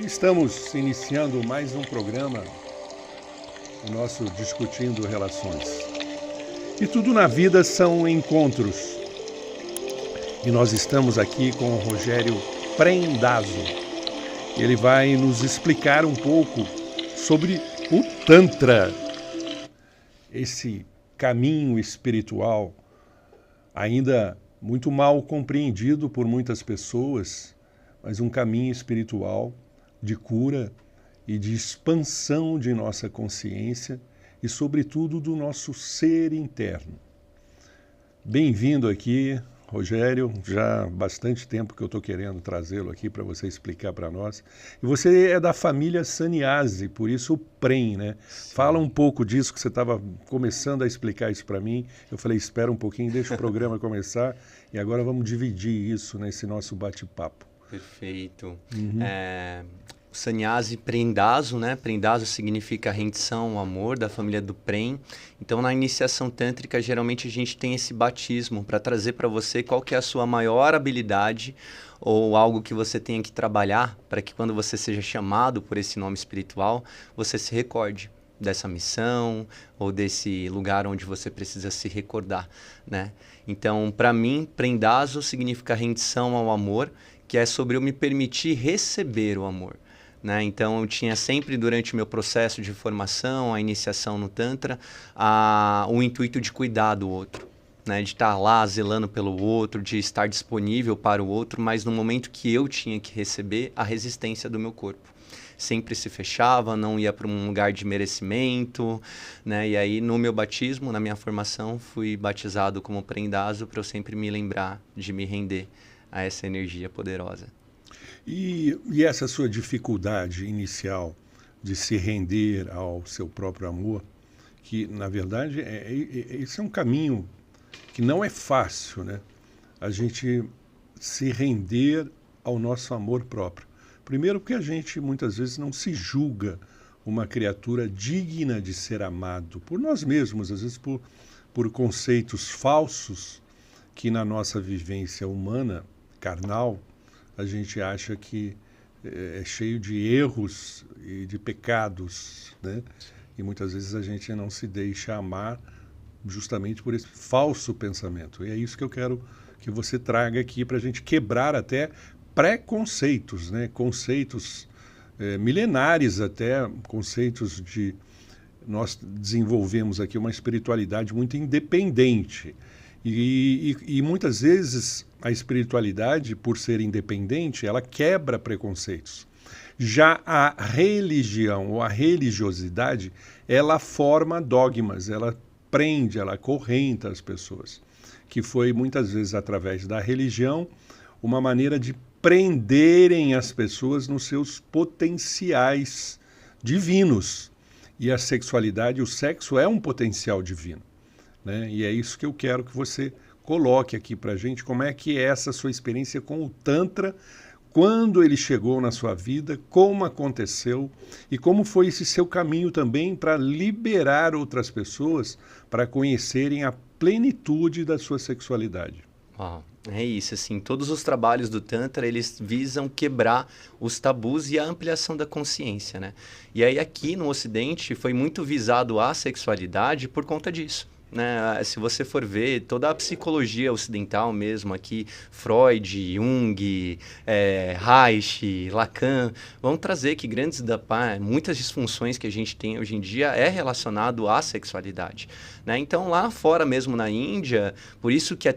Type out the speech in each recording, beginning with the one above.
Estamos iniciando mais um programa, o nosso Discutindo Relações. E tudo na vida são encontros. E nós estamos aqui com o Rogério Prendazo. Ele vai nos explicar um pouco sobre o Tantra, esse caminho espiritual ainda muito mal compreendido por muitas pessoas, mas um caminho espiritual de cura e de expansão de nossa consciência e, sobretudo, do nosso ser interno. Bem-vindo aqui, Rogério. Já há bastante tempo que eu estou querendo trazê-lo aqui para você explicar para nós. E você é da família Sannyasi, por isso o Prem, né? Sim. Fala um pouco disso, que você estava começando a explicar isso para mim. Eu falei, espera um pouquinho, deixa o programa começar e agora vamos dividir isso nesse nosso bate-papo. Perfeito. O Sannyasi Prendazo, né? Prendazo significa rendição, amor, da família do Prem. Então, na iniciação tântrica, geralmente a gente tem esse batismo para trazer para você qual que é a sua maior habilidade ou algo que você tenha que trabalhar para que quando você seja chamado por esse nome espiritual, você se recorde dessa missão ou desse lugar onde você precisa se recordar, né? Então, para mim, Prendazo significa rendição ao amor, que é sobre eu me permitir receber o amor, né? Então, eu tinha sempre, durante o meu processo de formação, a iniciação no Tantra, o intuito de cuidar do outro, né? De estar lá zelando pelo outro, de estar disponível para o outro, mas no momento que eu tinha que receber, a resistência do meu corpo sempre se fechava, não ia para um lugar de merecimento, né? E aí, no meu batismo, na minha formação, fui batizado como Prendazo para eu sempre me lembrar de me render a essa energia poderosa. E essa sua dificuldade inicial de se render ao seu próprio amor, que na verdade esse é um caminho que não é fácil, né? A gente se render ao nosso amor próprio. Primeiro porque a gente muitas vezes não se julga uma criatura digna de ser amado por nós mesmos, às vezes por conceitos falsos que na nossa vivência humana, carnal, a gente acha que é cheio de erros e de pecados, né? E muitas vezes a gente não se deixa amar justamente por esse falso pensamento. E é isso que eu quero que você traga aqui para a gente quebrar até preconceitos, né? Conceitos milenares até, conceitos de... Nós desenvolvemos aqui uma espiritualidade muito independente. E muitas vezes a espiritualidade, por ser independente, ela quebra preconceitos. Já a religião ou a religiosidade, ela forma dogmas, ela prende, ela acorrenta as pessoas. Que foi muitas vezes através da religião uma maneira de prenderem as pessoas nos seus potenciais divinos. E a sexualidade, o sexo é um potencial divino, né? E é isso que eu quero que você coloque aqui para a gente, como é que é essa sua experiência com o Tantra, quando ele chegou na sua vida, como aconteceu e como foi esse seu caminho também para liberar outras pessoas para conhecerem a plenitude da sua sexualidade. Uau, é isso, assim, todos os trabalhos do Tantra, eles visam quebrar os tabus e a ampliação da consciência, né? E aí aqui no Ocidente foi muito visado a sexualidade por conta disso, né? Se você for ver toda a psicologia ocidental mesmo aqui, Freud, Jung, Reich, Lacan, vão trazer que muitas disfunções que a gente tem hoje em dia é relacionado à sexualidade, né? Então lá fora mesmo na Índia, por isso que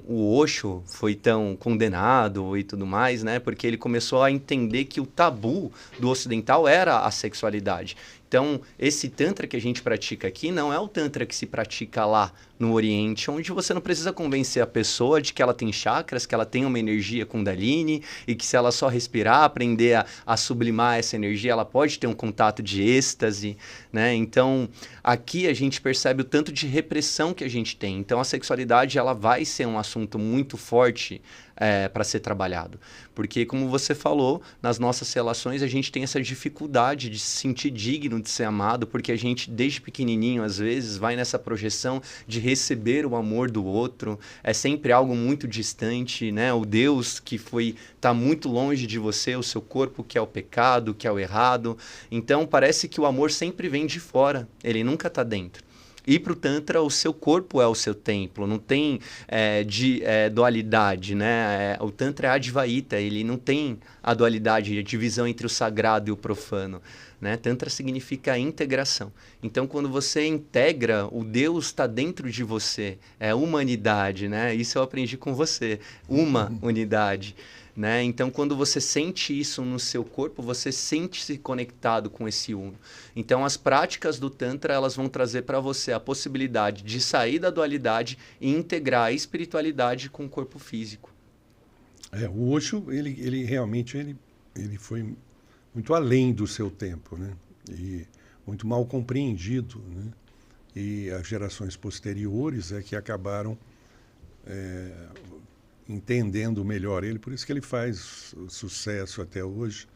o Osho foi tão condenado e tudo mais, né? Porque ele começou a entender que o tabu do ocidental era a sexualidade. Então, esse Tantra que a gente pratica aqui não é o Tantra que se pratica lá no Oriente, onde você não precisa convencer a pessoa de que ela tem chakras, que ela tem uma energia Kundalini e que se ela só respirar, aprender a sublimar essa energia, ela pode ter um contato de êxtase, né? Então, aqui a gente percebe o tanto de repressão que a gente tem. Então, a sexualidade ela vai ser um assunto muito forte para ser trabalhado. Porque, como você falou, nas nossas relações a gente tem essa dificuldade de se sentir digno de ser amado, porque a gente, desde pequenininho, às vezes, vai nessa projeção de receber o amor do outro. É sempre algo muito distante, né? O Deus que está muito longe de você, o seu corpo que é o pecado, que é o errado. Então, parece que o amor sempre vem de fora, ele nunca está dentro. E para o Tantra, o seu corpo é o seu templo, não tem dualidade, né? O Tantra é Advaita, ele não tem a dualidade, a divisão entre o sagrado e o profano. Né? Tantra significa integração. Então, quando você integra, o Deus está dentro de você, é humanidade, né? Isso eu aprendi com você, uma unidade. Né? Então, quando você sente isso no seu corpo, você sente-se conectado com esse uno. Então, as práticas do Tantra elas vão trazer para você a possibilidade de sair da dualidade e integrar a espiritualidade com o corpo físico. O Osho, ele realmente ele foi muito além do seu tempo, né? E muito mal compreendido, né? E as gerações posteriores é que acabaram entendendo melhor ele, por isso que ele faz sucesso até hoje,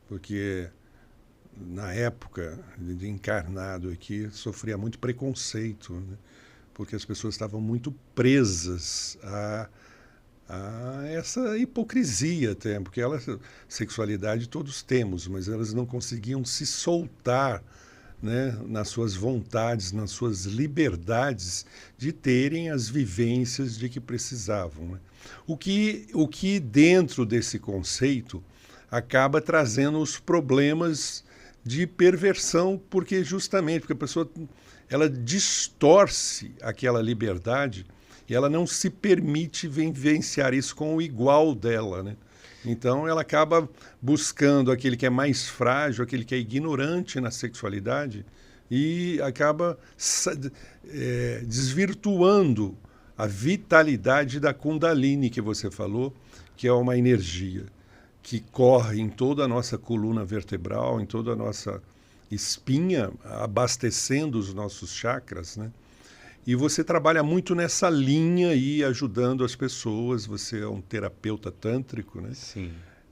porque na época de encarnado aqui sofria muito preconceito, né? Porque as pessoas estavam muito presas a essa hipocrisia até, porque sexualidade todos temos, mas elas não conseguiam se soltar, né, nas suas vontades, nas suas liberdades de terem as vivências de que precisavam, né? O que dentro desse conceito acaba trazendo os problemas de perversão, porque a pessoa ela distorce aquela liberdade e ela não se permite vivenciar isso com o igual dela, né? Então ela acaba buscando aquele que é mais frágil, aquele que é ignorante na sexualidade e acaba desvirtuando a vitalidade da Kundalini que você falou, que é uma energia que corre em toda a nossa coluna vertebral, em toda a nossa espinha, abastecendo os nossos chakras, né? E você trabalha muito nessa linha aí, ajudando as pessoas. Você é um terapeuta tântrico, né? Sim.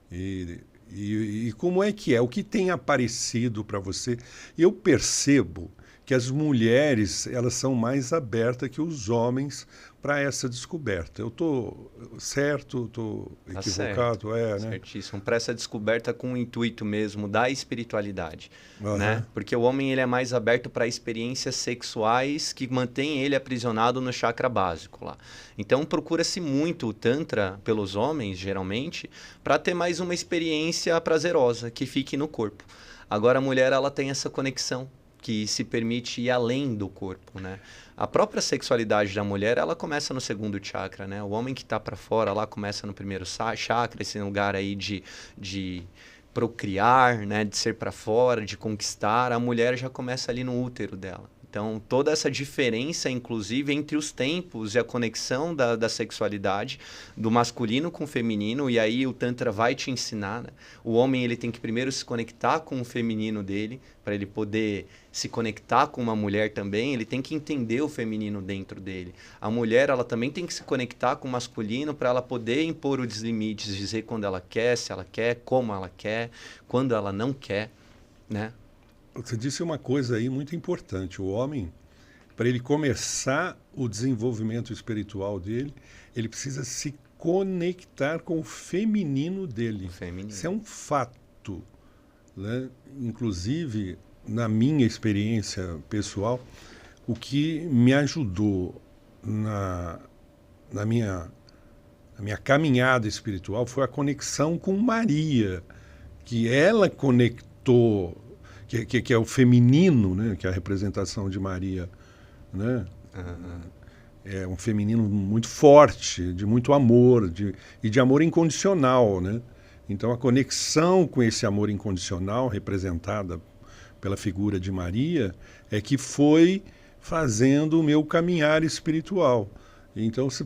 E como é que é? O que tem aparecido para você? Eu percebo que as mulheres elas são mais abertas que os homens para essa descoberta. Eu estou certo? Estou equivocado? Certo. Né? Certíssimo. Para essa descoberta com o intuito mesmo da espiritualidade. Né? Porque o homem ele é mais aberto para experiências sexuais que mantêm ele aprisionado no chakra básico lá. Então procura-se muito o Tantra pelos homens, geralmente, para ter mais uma experiência prazerosa que fique no corpo. Agora a mulher ela tem essa conexão que se permite ir além do corpo, né? A própria sexualidade da mulher, ela começa no segundo chakra, né? O homem que está para fora lá começa no primeiro chakra, esse lugar aí de procriar, né? De ser para fora, de conquistar. A mulher já começa ali no útero dela. Então, toda essa diferença, inclusive, entre os tempos e a conexão da sexualidade, do masculino com o feminino, e aí o Tantra vai te ensinar, né? O homem ele tem que primeiro se conectar com o feminino dele, para ele poder se conectar com uma mulher também, ele tem que entender o feminino dentro dele. A mulher ela também tem que se conectar com o masculino para ela poder impor os limites, dizer quando ela quer, se ela quer, como ela quer, quando ela não quer, né? Você disse uma coisa aí muito importante. O homem, para ele começar o desenvolvimento espiritual dele, ele precisa se conectar com o feminino dele. Isso é um fato, né? Inclusive, na minha experiência pessoal, o que me ajudou na minha caminhada espiritual foi a conexão com Maria, que ela conectou, que é o feminino, né? Que é a representação de Maria, né? É um feminino muito forte, de muito amor, e de amor incondicional, né? Então a conexão com esse amor incondicional, representada pela figura de Maria, é que foi fazendo o meu caminhar espiritual. Então você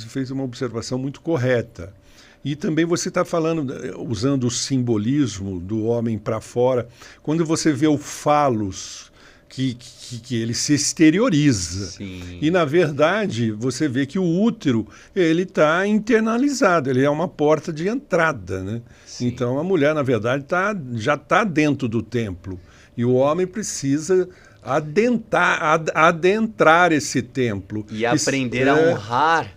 fez uma observação muito correta. E também você está falando, usando o simbolismo do homem para fora, quando você vê o falos, que ele se exterioriza. Sim. E, na verdade, você vê que o útero ele está internalizado, ele é uma porta de entrada. Né? Então, a mulher, na verdade, já está dentro do templo. E o homem precisa adentrar esse templo. E aprender a honrar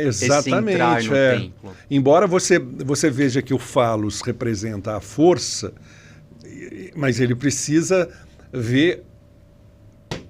exatamente. Esse entrar no templo. Embora você veja que o falos representa a força, mas ele precisa ver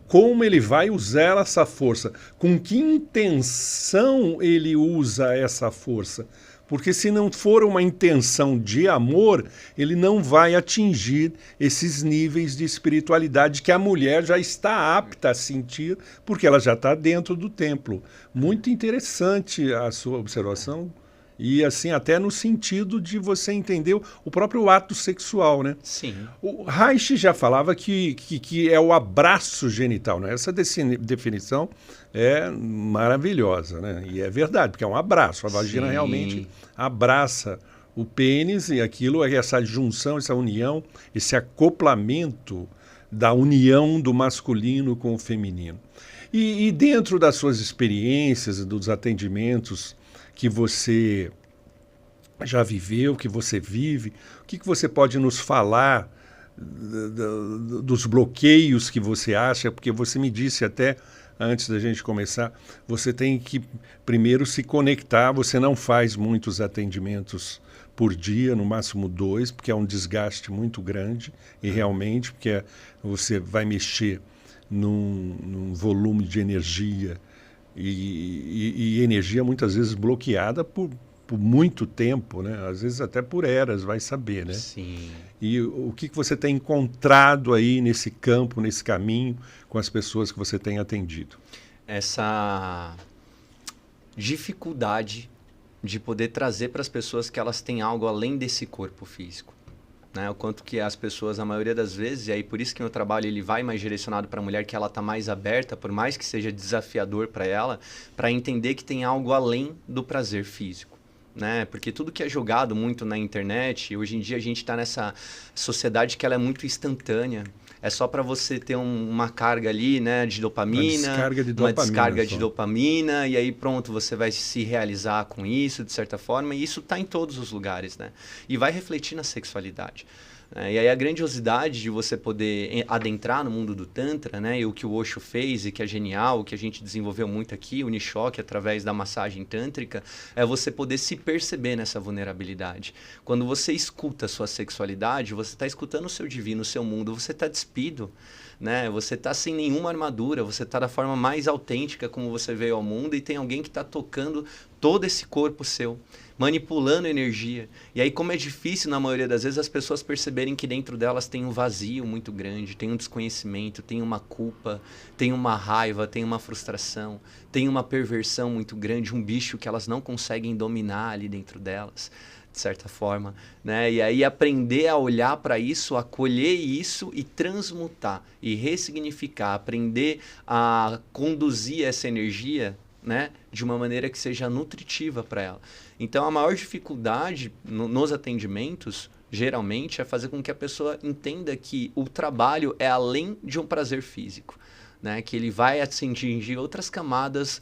como ele vai usar essa força, com que intenção ele usa essa força. Porque se não for uma intenção de amor, ele não vai atingir esses níveis de espiritualidade que a mulher já está apta a sentir, porque ela já está dentro do templo. Muito interessante a sua observação. E assim, até no sentido de você entender o próprio ato sexual, né? Sim. O Reich já falava que é o abraço genital, né? Essa definição é maravilhosa, né? E é verdade, porque é um abraço. A vagina realmente abraça o pênis e aquilo é essa junção, essa união, esse acoplamento da união do masculino com o feminino. E dentro das suas experiências, dos atendimentos que você já viveu, que você vive, o que você pode nos falar dos bloqueios que você acha? Porque você me disse até, antes da gente começar, você tem que primeiro se conectar, você não faz muitos atendimentos por dia, no máximo 2, porque é um desgaste muito grande, e realmente, porque você vai mexer num volume de energia, e energia muitas vezes bloqueada por muito tempo, né? Às vezes até por eras, vai saber, né? Sim. E o que você tem encontrado aí nesse campo, nesse caminho, com as pessoas que você tem atendido? Essa dificuldade de poder trazer para as pessoas que elas têm algo além desse corpo físico. Né? O quanto que as pessoas, a maioria das vezes, e aí por isso que o meu trabalho ele vai mais direcionado para a mulher, que ela está mais aberta, por mais que seja desafiador para ela, para entender que tem algo além do prazer físico. Né? Porque tudo que é jogado muito na internet, hoje em dia a gente está nessa sociedade que ela é muito instantânea. É só para você ter uma carga ali, né, de dopamina, uma descarga de dopamina, e aí pronto, você vai se realizar com isso, de certa forma, e isso está em todos os lugares, né? E vai refletir na sexualidade. E aí a grandiosidade de você poder adentrar no mundo do Tantra, né? E o que o Osho fez e que é genial, o que a gente desenvolveu muito aqui, o Nishoki, através da massagem tântrica, é você poder se perceber nessa vulnerabilidade. Quando você escuta a sua sexualidade, você está escutando o seu divino, o seu mundo, você está despido. Né? Você está sem nenhuma armadura, você está da forma mais autêntica como você veio ao mundo e tem alguém que está tocando todo esse corpo seu, manipulando energia. E aí, como é difícil, na maioria das vezes, as pessoas perceberem que dentro delas tem um vazio muito grande, tem um desconhecimento, tem uma culpa, tem uma raiva, tem uma frustração, tem uma perversão muito grande, um bicho que elas não conseguem dominar ali dentro delas, de certa forma, né? E aí aprender a olhar para isso, acolher isso e transmutar e ressignificar, aprender a conduzir essa energia, né, de uma maneira que seja nutritiva para ela. Então, a maior dificuldade nos atendimentos, geralmente, é fazer com que a pessoa entenda que o trabalho é além de um prazer físico. Né, que ele vai atingir outras camadas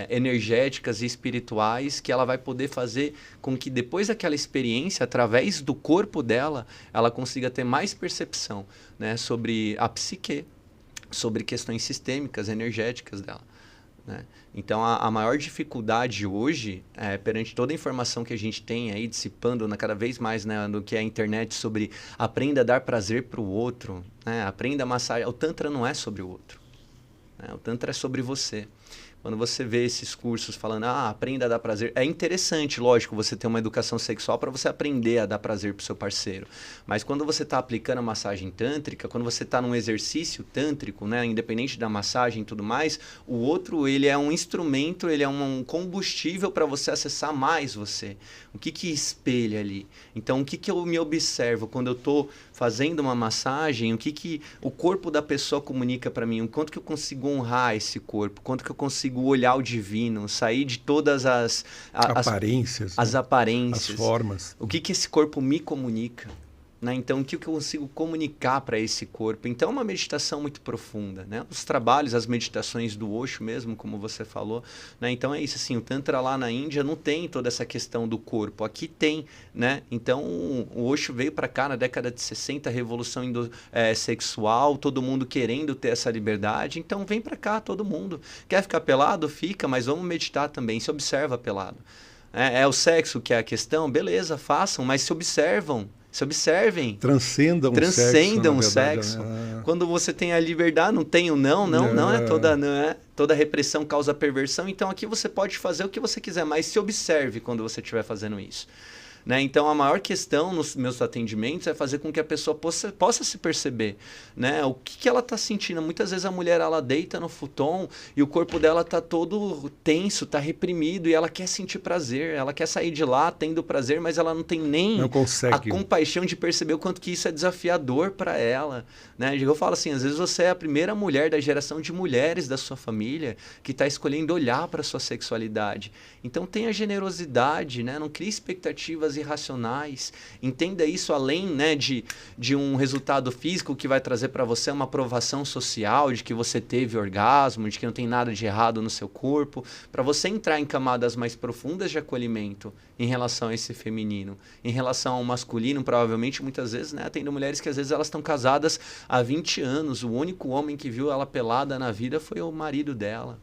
energéticas e espirituais que ela vai poder fazer com que depois daquela experiência, através do corpo dela, ela consiga ter mais percepção, né, sobre a psique, sobre questões sistêmicas, energéticas dela. Né? Então, a maior dificuldade hoje, perante toda a informação que a gente tem aí, dissipando cada vez mais, né, do que é a internet, sobre aprenda a dar prazer para o outro, né? Aprenda a massagear. O Tantra não é sobre o outro. Né? O Tantra é sobre você. Quando você vê esses cursos falando, aprenda a dar prazer, é interessante, lógico, você ter uma educação sexual para você aprender a dar prazer para o seu parceiro. Mas quando você está aplicando a massagem tântrica, quando você está num exercício tântrico, né, independente da massagem e tudo mais, o outro ele é um instrumento, ele é um combustível para você acessar mais você. O que espelha ali? Então, o que eu me observo quando eu estou fazendo uma massagem? O que o corpo da pessoa comunica para mim? O quanto que eu consigo honrar esse corpo? O quanto que eu consigo olhar o divino? Sair de todas as aparências. As aparências. As formas. O que esse corpo me comunica? né? Então, o que eu consigo comunicar para esse corpo? Então, é uma meditação muito profunda, né? Os trabalhos, as meditações do Osho mesmo, como você falou, né? Então, é isso, assim, o Tantra lá na Índia não tem toda essa questão do corpo. Aqui tem, né? Então, o Osho veio para cá na década de 60, revolução sexual, todo mundo querendo ter essa liberdade. Então, vem para cá todo mundo. Quer ficar pelado? Fica, mas vamos meditar também. Se observa pelado. É o sexo que é a questão? Beleza, façam, mas se observem. Transcendam o sexo. Né? Quando você tem a liberdade, não tem o não é toda repressão causa perversão. Então aqui você pode fazer o que você quiser, mas se observe quando você estiver fazendo isso. Né? Então, a maior questão nos meus atendimentos é fazer com que a pessoa possa se perceber, né? O que ela está sentindo. Muitas vezes a mulher ela deita no futon e o corpo dela está todo tenso, está reprimido e ela quer sentir prazer, ela quer sair de lá tendo prazer, mas ela não tem nem a compaixão de perceber o quanto que isso é desafiador para ela. Né? Eu falo assim, às vezes você é a primeira mulher da geração de mulheres da sua família que está escolhendo olhar para a sua sexualidade. Então, tenha generosidade, né? Não crie expectativas irracionais, entenda isso além, né, de um resultado físico que vai trazer para você uma aprovação social, de que você teve orgasmo, de que não tem nada de errado no seu corpo, para você entrar em camadas mais profundas de acolhimento em relação a esse feminino. Em relação ao masculino, provavelmente, muitas vezes, né, tem mulheres que às vezes elas estão casadas há 20 anos, o único homem que viu ela pelada na vida foi o marido dela.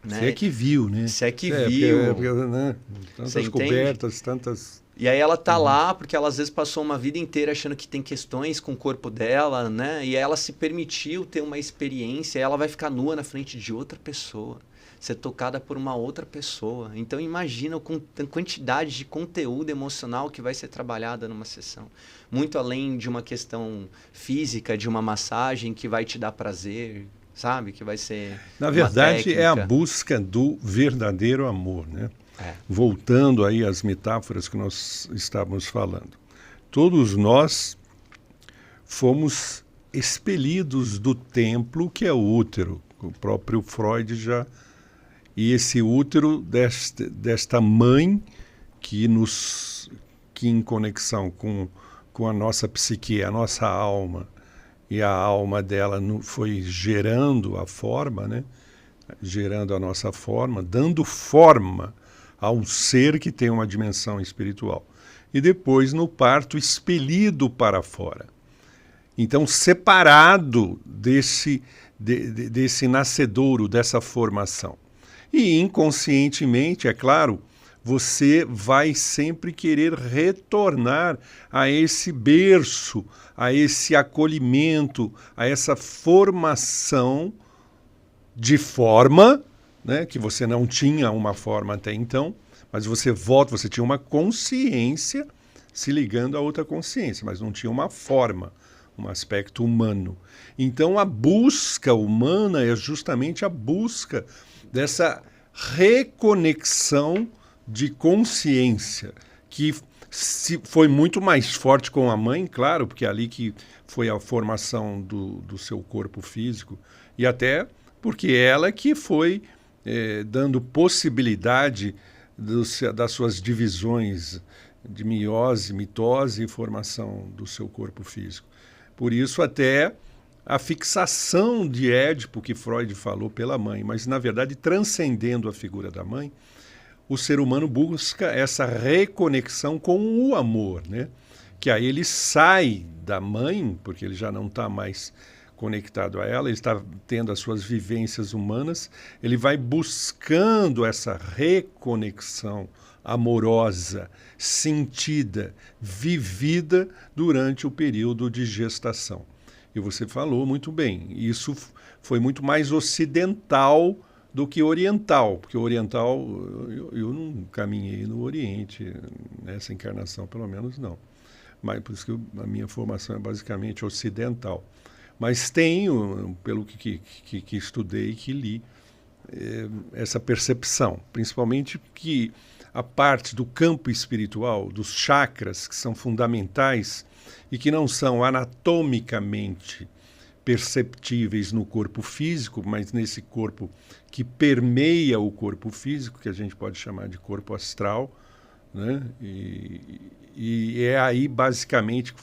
Né? Se é que viu, né? Se é que viu. Porque, né? Tantas cobertas, tantas... E aí ela tá lá porque ela às vezes passou uma vida inteira achando que tem questões com o corpo dela, né? E aí ela se permitiu ter uma experiência, e ela vai ficar nua na frente de outra pessoa, ser tocada por uma outra pessoa. Então imagina a quantidade de conteúdo emocional que vai ser trabalhada numa sessão. Muito além de uma questão física, de uma massagem que vai te dar prazer, sabe? Que vai ser na verdade, é a busca do verdadeiro amor, né? Voltando aí às metáforas que nós estávamos falando. Todos nós fomos expelidos do templo que é o útero. O próprio Freud já... E esse útero desta mãe que em conexão com a nossa psique, a nossa alma, e a alma dela foi gerando a forma, né? Gerando a nossa forma, dando forma a um ser que tem uma dimensão espiritual. E depois, no parto, expelido para fora. Então, separado desse nascedouro, dessa formação. E inconscientemente, é claro, você vai sempre querer retornar a esse berço, a esse acolhimento, a essa formação de forma, né, que você não tinha uma forma até então, mas você volta, você tinha uma consciência se ligando a outra consciência, mas não tinha uma forma, um aspecto humano. Então a busca humana é justamente a busca dessa reconexão de consciência, que foi muito mais forte com a mãe, claro, porque é ali que foi a formação do seu corpo físico, e até porque ela que foi dando possibilidade das suas divisões de meiose, mitose e formação do seu corpo físico. Por isso até a fixação de Édipo, que Freud falou pela mãe, mas na verdade transcendendo a figura da mãe, o ser humano busca essa reconexão com o amor, né? Que aí ele sai da mãe, porque ele já não está mais conectado a ela, ele está tendo as suas vivências humanas, ele vai buscando essa reconexão amorosa, sentida, vivida durante o período de gestação. E você falou muito bem, isso foi muito mais ocidental do que oriental, porque oriental, eu não caminhei no Oriente, nessa encarnação pelo menos não. Mas por isso que a minha formação é basicamente ocidental. Mas tenho, pelo que estudei e que li, essa percepção, principalmente que a parte do campo espiritual, dos chakras, que são fundamentais e que não são anatomicamente perceptíveis no corpo físico, mas nesse corpo que permeia o corpo físico, que a gente pode chamar de corpo astral, né? E é aí, basicamente,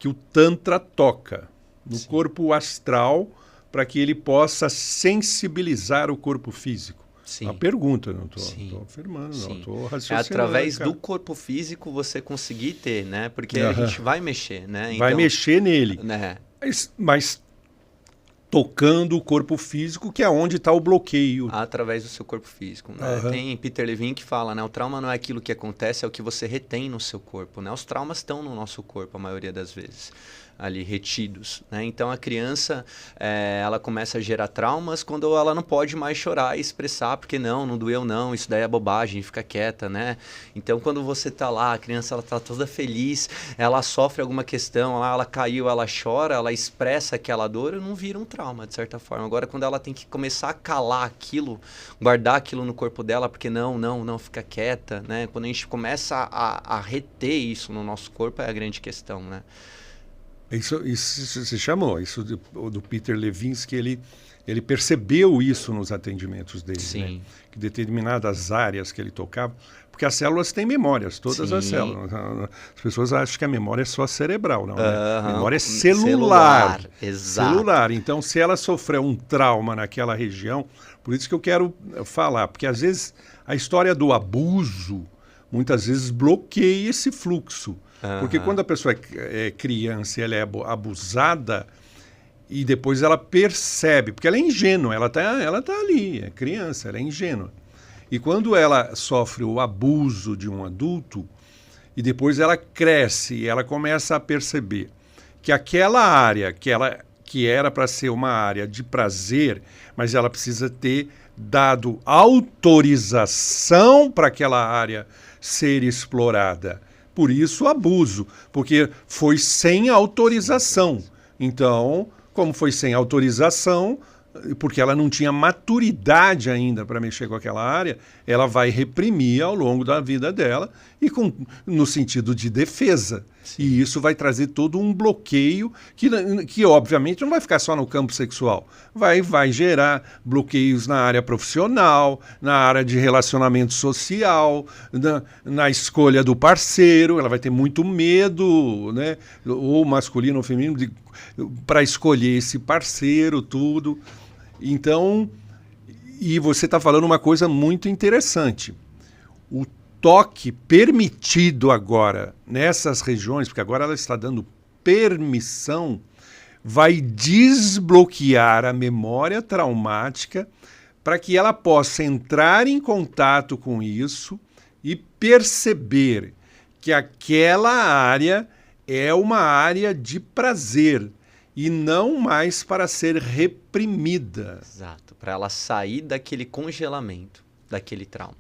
que o Tantra toca no corpo astral para que ele possa sensibilizar o corpo físico. Sim. Uma pergunta, não estou afirmando, não estou raciocinando. É através do corpo físico você conseguir ter, né? Porque a gente vai mexer, né? Vai mexer nele. Né? Mas tocando o corpo físico, que é onde está o bloqueio. Através do seu corpo físico. Né? Tem Peter Levine que fala, né? O trauma não é aquilo que acontece, é o que você retém no seu corpo. Né? Os traumas estão no nosso corpo, a maioria das vezes, ali retidos. Né? Então, a criança, ela começa a gerar traumas quando ela não pode mais chorar e expressar, porque não doeu não, isso daí é bobagem, fica quieta, né? Então, quando você está lá, a criança está toda feliz, ela sofre alguma questão, ela caiu, ela chora, ela expressa aquela dor, não vira um trauma, de certa forma. Agora, quando ela tem que começar a calar aquilo, guardar aquilo no corpo dela, porque não, fica quieta, né? Quando a gente começa a reter isso no nosso corpo, é a grande questão, né? Isso se chamou, isso do Peter Levinsky, ele percebeu isso nos atendimentos dele, né? Que determinadas áreas que ele tocava, porque as células têm memórias, todas as células. As pessoas acham que a memória é só cerebral, não, né? A memória é celular. Exato. Celular. Então, se ela sofreu um trauma naquela região, por isso que eu quero falar, porque às vezes a história do abuso, muitas vezes bloqueia esse fluxo. Porque quando a pessoa é criança e ela é abusada, e depois ela percebe, porque ela é ingênua, ela tá ali, é criança, ela é ingênua. E quando ela sofre o abuso de um adulto, e depois ela cresce e ela começa a perceber que aquela área que era para ser uma área de prazer, mas ela precisa ter dado autorização para aquela área ser explorada. Por isso o abuso, porque foi sem autorização. Então, como foi sem autorização, porque ela não tinha maturidade ainda para mexer com aquela área, ela vai reprimir ao longo da vida dela e no sentido de defesa. Sim. E isso vai trazer todo um bloqueio que obviamente não vai ficar só no campo sexual. Vai gerar bloqueios na área profissional, na área de relacionamento social, na escolha do parceiro. Ela vai ter muito medo, né? Ou masculino ou feminino, para escolher esse parceiro, tudo. Então, e você está falando uma coisa muito interessante. O toque permitido agora nessas regiões, porque agora ela está dando permissão, vai desbloquear a memória traumática para que ela possa entrar em contato com isso e perceber que aquela área é uma área de prazer e não mais para ser reprimida. Exato, para ela sair daquele congelamento, daquele trauma.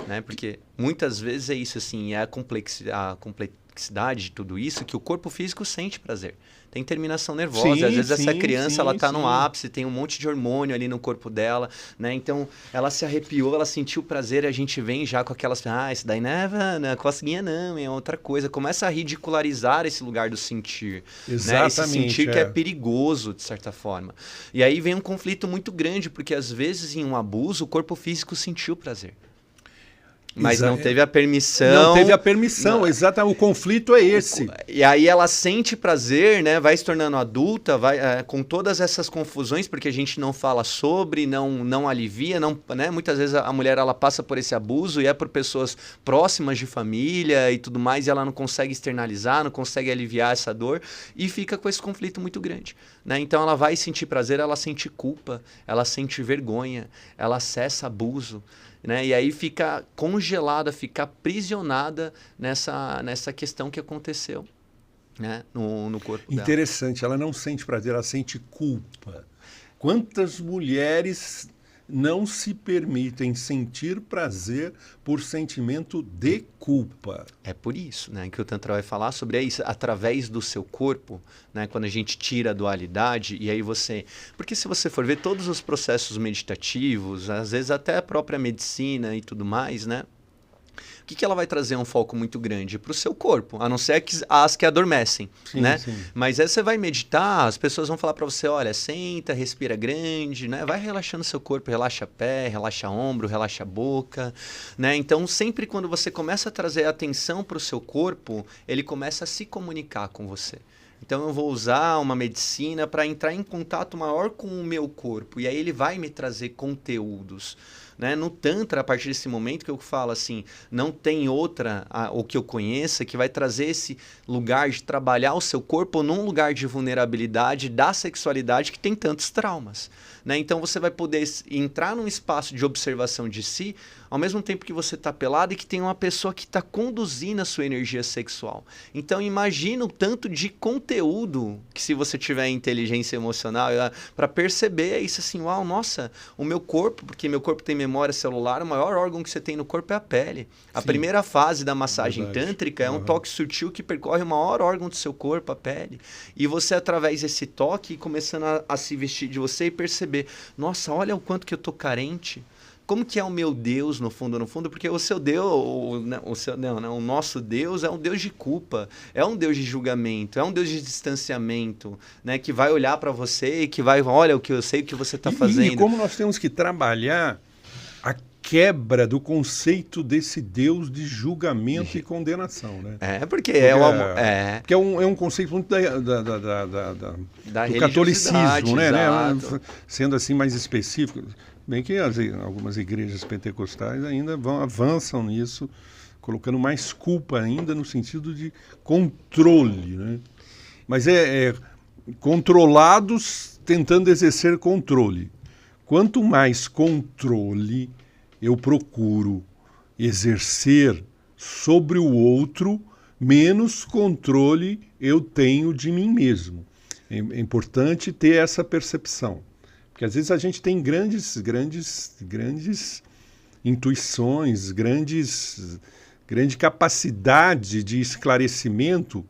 Né? Porque muitas vezes é isso, assim, é a complexidade de tudo isso que o corpo físico sente prazer. Tem terminação nervosa, às vezes essa criança ela está no ápice, tem um monte de hormônio ali no corpo dela, né? Então ela se arrepiou, ela sentiu prazer e a gente vem já com aquelas, isso daí não é cosquinha não, é outra coisa. Começa a ridicularizar esse lugar do sentir. Exatamente. Né? Esse sentir que é perigoso, de certa forma. E aí vem um conflito muito grande, porque às vezes em um abuso o corpo físico sentiu prazer. Mas não teve a permissão. Não teve a permissão, exato. O conflito é esse. E aí ela sente prazer, né? Vai se tornando adulta, vai com todas essas confusões, porque a gente não fala sobre, não alivia, né? Muitas vezes a mulher ela passa por esse abuso e é por pessoas próximas de família e tudo mais, e ela não consegue externalizar, não consegue aliviar essa dor e fica com esse conflito muito grande. Né? Então ela vai sentir prazer, ela sente culpa, ela sente vergonha, ela acessa abuso. Né? E aí fica congelada, fica aprisionada nessa questão que aconteceu, né? no corpo dela. Interessante, ela não sente prazer, ela sente culpa. Quantas mulheres não se permitem sentir prazer por sentimento de culpa? É por isso, né, que o Tantra vai falar sobre isso, através do seu corpo, né, quando a gente tira a dualidade, e aí você... Porque se você for ver todos os processos meditativos, às vezes até a própria medicina e tudo mais, né, o que ela vai trazer um foco muito grande? Para o seu corpo, a não ser as que adormecem, sim, né? Sim. Mas aí você vai meditar, as pessoas vão falar para você, olha, senta, respira grande, né? Vai relaxando seu corpo, relaxa pé, relaxa ombro, relaxa boca, né? Então, sempre quando você começa a trazer atenção para o seu corpo, ele começa a se comunicar com você. Então eu vou usar uma medicina para entrar em contato maior com o meu corpo. E aí ele vai me trazer conteúdos. Né? No Tantra, a partir desse momento que eu falo assim, não tem outra, ou que eu conheça, que vai trazer esse lugar de trabalhar o seu corpo num lugar de vulnerabilidade da sexualidade que tem tantos traumas. Né? Então você vai poder entrar num espaço de observação de si, ao mesmo tempo que você está pelado e que tem uma pessoa que está conduzindo a sua energia sexual. Então imagina o tanto de conteúdo que, se você tiver inteligência emocional, para perceber isso assim, uau, nossa, o meu corpo, porque meu corpo tem memória celular, o maior órgão que você tem no corpo é a pele. A primeira fase da massagem tântrica é um toque sutil que percorre o maior órgão do seu corpo, a pele. E você, através desse toque, começando a se vestir de você e perceber, nossa, olha o quanto que eu tô carente. Como que é o meu Deus, no fundo? Porque o seu Deus, o nosso Deus é um Deus de culpa, é um Deus de julgamento, é um Deus de distanciamento, né? Que vai olhar para você e que vai, olha o que eu sei, o que você está fazendo. E como nós temos que trabalhar a quebra do conceito desse Deus de julgamento e condenação, né? Porque é um conceito muito do catolicismo, né? Sendo assim mais específico. Bem que algumas igrejas pentecostais ainda avançam nisso, colocando mais culpa ainda no sentido de controle, né? Mas controlados tentando exercer controle. Quanto mais controle eu procuro exercer sobre o outro, menos controle eu tenho de mim mesmo. É importante ter essa percepção. Porque às vezes a gente tem grandes intuições, grande capacidade de esclarecimento,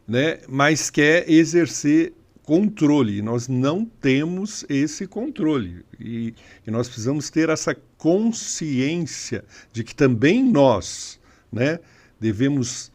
né? Mas quer exercer controle. Nós não temos esse controle. E nós precisamos ter essa consciência de que também nós, né, devemos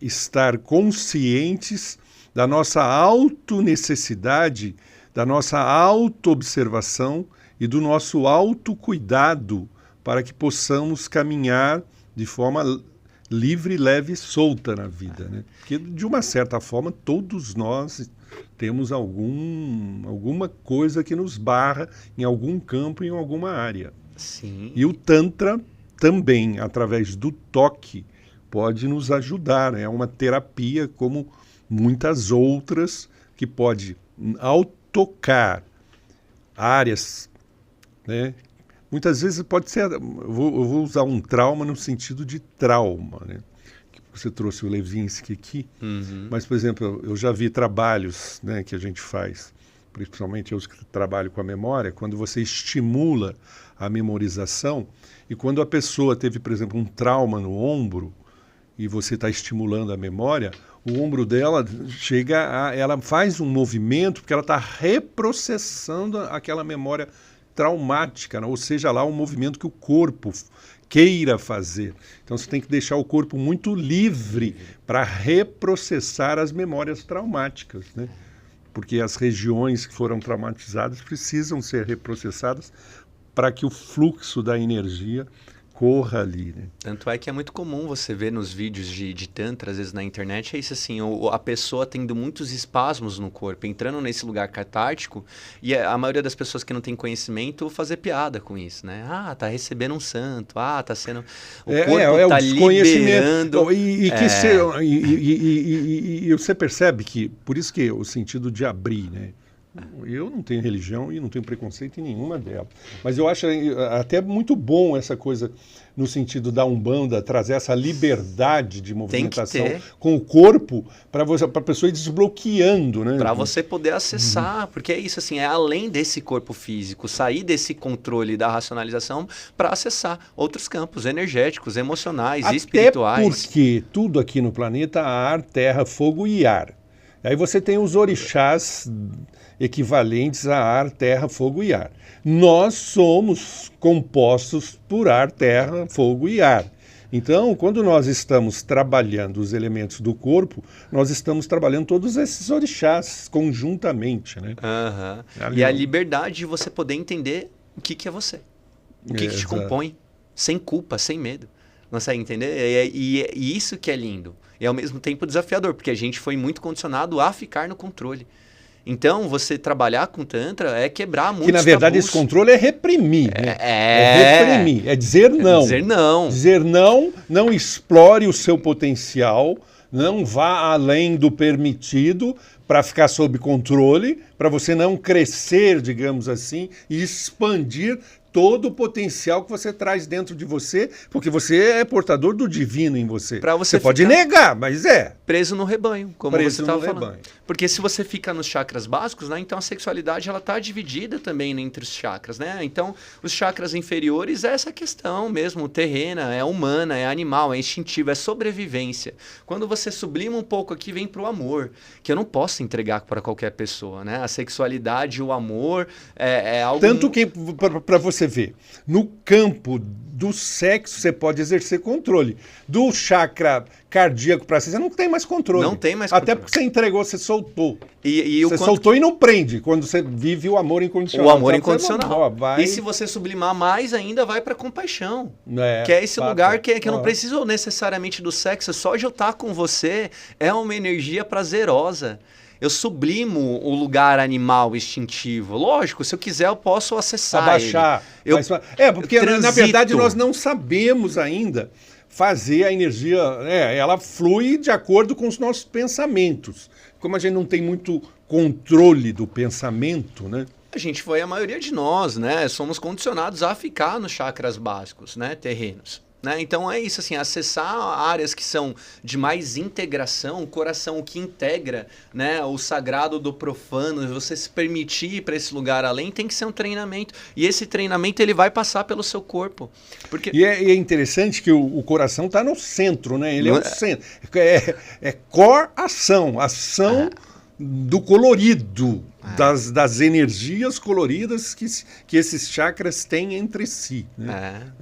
estar conscientes da nossa autonecessidade, da nossa autoobservação e do nosso autocuidado para que possamos caminhar de forma livre, leve e solta na vida, né? Porque, de uma certa forma, todos nós temos alguma coisa que nos barra em algum campo, em alguma área. Sim. E o Tantra também, através do toque, pode nos ajudar. É uma terapia como muitas outras que pode, ao tocar áreas, né? Muitas vezes pode ser, eu vou usar um trauma no sentido de trauma, né? Você trouxe o Levinsky aqui, mas, por exemplo, eu já vi trabalhos, né, que a gente faz, principalmente eu que trabalho com a memória, quando você estimula a memorização e quando a pessoa teve, por exemplo, um trauma no ombro e você está estimulando a memória, o ombro dela ela faz um movimento porque ela está reprocessando aquela memória traumática, né? Ou seja, lá um movimento que o corpo queira fazer. Então você tem que deixar o corpo muito livre para reprocessar as memórias traumáticas, né? Porque as regiões que foram traumatizadas precisam ser reprocessadas para que o fluxo da energia corra ali, né? Tanto é que é muito comum você ver nos vídeos de Tantra, às vezes na internet, é isso assim, a pessoa tendo muitos espasmos no corpo, entrando nesse lugar catártico, e a maioria das pessoas que não tem conhecimento fazer piada com isso, né? Ah, tá recebendo um santo, tá sendo... O corpo tá liberando... E você percebe que, por isso que o sentido de abrir, né? Eu não tenho religião e não tenho preconceito em nenhuma delas. Mas eu acho até muito bom essa coisa no sentido da Umbanda, trazer essa liberdade de movimentação com o corpo para a pessoa ir desbloqueando, né? Para você poder acessar, porque é isso, assim, é além desse corpo físico, sair desse controle da racionalização para acessar outros campos energéticos, emocionais, até espirituais. Porque tudo aqui no planeta há ar, terra, fogo e ar. Aí você tem os orixás equivalentes a ar, terra, fogo e ar. Nós somos compostos por ar, terra, fogo e ar. Então, quando nós estamos trabalhando os elementos do corpo, nós estamos trabalhando todos esses orixás conjuntamente, né? E a liberdade de você poder entender o que é você, o que te compõe, sem culpa, sem medo. Consegue entender? E isso que é lindo. E ao mesmo tempo desafiador, porque a gente foi muito condicionado a ficar no controle. Então, você trabalhar com Tantra é quebrar muitos Que, na verdade, tabus. esse controle é reprimir. Né? É reprimir, é dizer não. Dizer não. Dizer não, não explore o seu potencial, não vá além do permitido para ficar sob controle, para você não crescer, digamos assim, e expandir todo o potencial que você traz dentro de você, porque você é portador do divino em você. Você pode negar, mas é. Preso no rebanho, como preso você estava falando. Rebanho. Porque se você fica nos chakras básicos, né, então a sexualidade ela está dividida também entre os chakras. Né? Então, os chakras inferiores é essa questão mesmo, terrena, é humana, é animal, é instintiva, é sobrevivência. Quando você sublima um pouco aqui, vem para o amor, que eu não posso entregar para qualquer pessoa. Né? A sexualidade, o amor é algo... Tanto que, para você ver, no campo do sexo você pode exercer controle. Do chakra cardíaco para você não tem mais controle. Não tem mais controle. Até porque você entregou, você soltou. Você soltou e não prende, quando você vive o amor incondicional. O amor incondicional. Vai... E se você sublimar mais ainda, vai para compaixão. Que é esse lugar que eu não preciso necessariamente do sexo, só de eu estar com você é uma energia prazerosa. Eu sublimo o lugar animal instintivo. Lógico, se eu quiser, eu posso acessar abaixar. Porque na verdade nós não sabemos ainda fazer a energia. Ela flui de acordo com os nossos pensamentos. Como a gente não tem muito controle do pensamento, né? A gente foi a maioria de nós, né? Somos condicionados a ficar nos chakras básicos, né? Terrenos. Né? Então é isso, assim, acessar áreas que são de mais integração, o coração que integra, né, o sagrado do profano, você se permitir ir para esse lugar além, tem que ser um treinamento. E esse treinamento ele vai passar pelo seu corpo. Porque... E é interessante que o coração está no centro, né? Ele é o centro. É coração, ação do colorido. Das energias coloridas que esses chakras têm entre si. Né?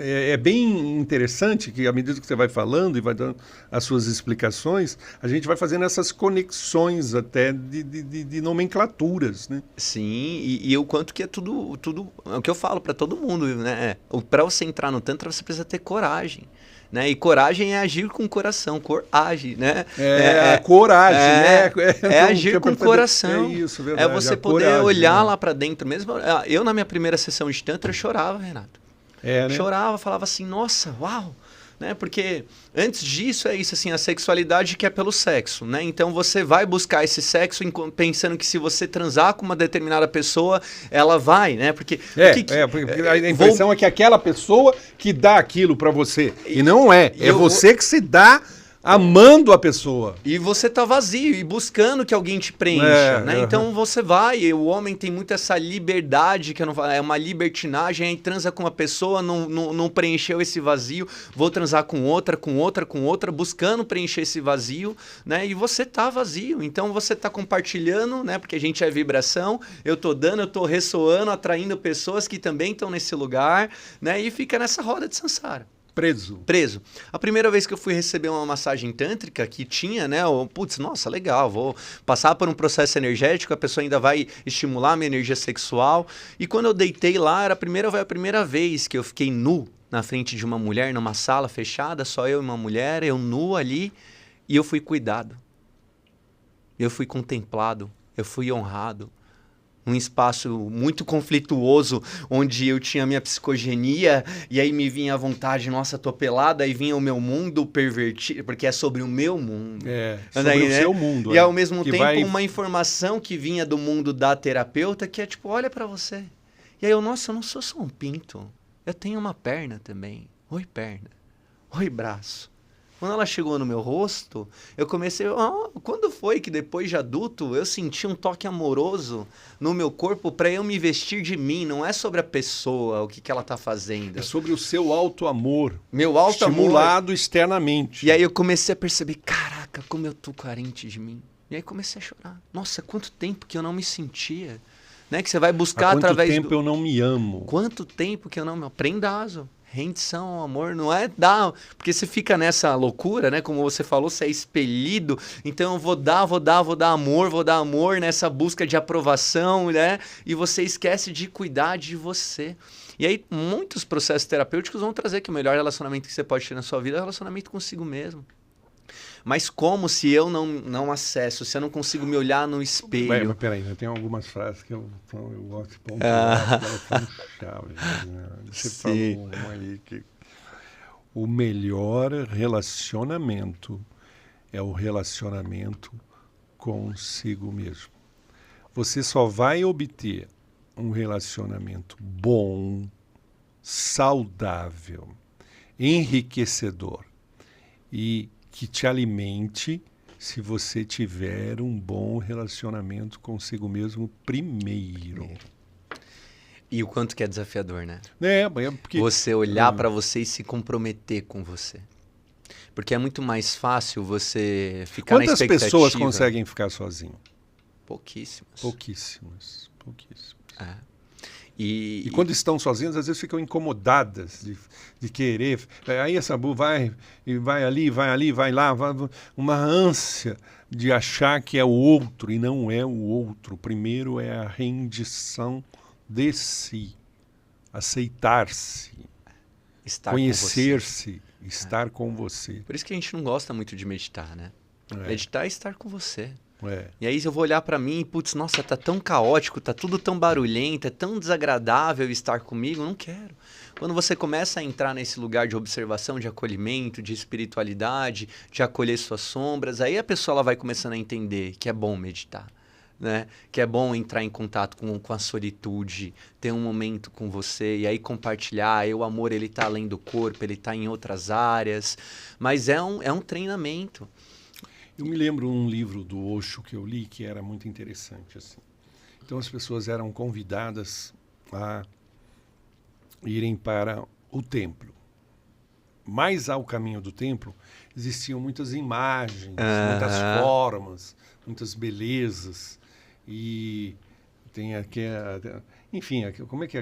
É bem interessante que, à medida que você vai falando e vai dando as suas explicações, a gente vai fazendo essas conexões até de nomenclaturas. Né? Sim, e o quanto que é tudo é o que eu falo para todo mundo. Né? Para você entrar no Tantra, você precisa ter coragem. Né? E coragem é agir com o coração, coragem, né? Coragem, né? É agir com o coração. É isso, verdade. É você poder coragem, olhar lá para dentro mesmo. Eu, na minha primeira sessão de Tantra, eu chorava, Renato. Né? Chorava, falava assim, nossa, uau! Né? Porque antes disso é isso, assim, a sexualidade que é pelo sexo, né? Então você vai buscar esse sexo pensando que se você transar com uma determinada pessoa, ela vai, né? Porque a impressão é que aquela pessoa que dá aquilo para você. E não é. É você que se dá amando a pessoa. E você tá vazio e buscando que alguém te preencha, né? Então você vai, o homem tem muito essa liberdade, que é uma libertinagem, aí transa com uma pessoa, não preencheu esse vazio, vou transar com outra, buscando preencher esse vazio, né? E você tá vazio, então você tá compartilhando, né? Porque a gente é vibração, eu tô dando, eu tô ressoando, atraindo pessoas que também estão nesse lugar, né? E fica nessa roda de samsara. Preso. A primeira vez que eu fui receber uma massagem tântrica que tinha, né? Nossa, legal, vou passar por um processo energético, a pessoa ainda vai estimular a minha energia sexual. E quando eu deitei lá, foi a primeira vez que eu fiquei nu na frente de uma mulher, numa sala fechada, só eu e uma mulher, eu nu ali, e eu fui cuidado. Eu fui contemplado, eu fui honrado. Um espaço muito conflituoso, onde eu tinha a minha psicogenia, e aí me vinha a vontade, nossa, tô pelada, aí vinha o meu mundo pervertido, porque é sobre o meu mundo. Sobre o seu mundo. E ao mesmo tempo uma informação que vinha do mundo da terapeuta, que é tipo, olha pra você. E aí eu, nossa, eu não sou só um pinto, eu tenho uma perna também. Oi, perna. Oi, braço. Quando ela chegou no meu rosto, eu comecei... quando foi que depois de adulto eu senti um toque amoroso no meu corpo para eu me vestir de mim? Não é sobre a pessoa, o que ela está fazendo. É sobre o seu auto-amor. Meu auto-amor. Estimulado externamente. E aí eu comecei a perceber, caraca, como eu tô carente de mim. E aí comecei a chorar. Nossa, quanto tempo que eu não me sentia. Né? Que você vai buscar através Quanto tempo eu não me amo. Quanto tempo que eu não me amo. Prendazo. Rendição ao amor não é dar... Porque você fica nessa loucura, né? Como você falou, você é expelido. Então eu vou dar amor nessa busca de aprovação, né? E você esquece de cuidar de você. E aí muitos processos terapêuticos vão trazer que o melhor relacionamento que você pode ter na sua vida é o relacionamento consigo mesmo. Mas como se eu não acesso, se eu não consigo me olhar no espelho... Mas peraí, tem algumas frases que eu gosto de pontuar, elas são chaves. Né? Você falou uma aí que o melhor relacionamento é o relacionamento consigo mesmo. Você só vai obter um relacionamento bom, saudável, enriquecedor e que te alimente se você tiver um bom relacionamento consigo mesmo primeiro. E o quanto que é desafiador, né? Porque... Você olhar para você e se comprometer com você. Porque é muito mais fácil você ficar na expectativa... Quantas pessoas conseguem ficar sozinhas? Pouquíssimas. Pouquíssimas. É. E quando estão sozinhas, às vezes ficam incomodadas de querer. Aí essa vai ali, vai lá, uma ânsia de achar que é o outro e não é o outro. Primeiro é a rendição de si, aceitar-se, conhecer-se, estar com você. Por isso que a gente não gosta muito de meditar, né? Meditar é estar com você. É. E aí eu vou olhar pra mim e, putz, nossa, tá tão caótico, tá tudo tão barulhento, é tão desagradável estar comigo, não quero. Quando você começa a entrar nesse lugar de observação, de acolhimento, de espiritualidade, de acolher suas sombras, aí a pessoa ela vai começando a entender que é bom meditar, né? Que é bom entrar em contato com a solitude, ter um momento com você e aí compartilhar. E o amor, ele tá além do corpo, ele tá em outras áreas, mas é um treinamento. Eu me lembro um livro do Osho que eu li que era muito interessante. Assim. Então as pessoas eram convidadas a irem para o templo. Mas ao caminho do templo existiam muitas imagens, muitas formas, muitas belezas. E tem aquela... Enfim, como é que é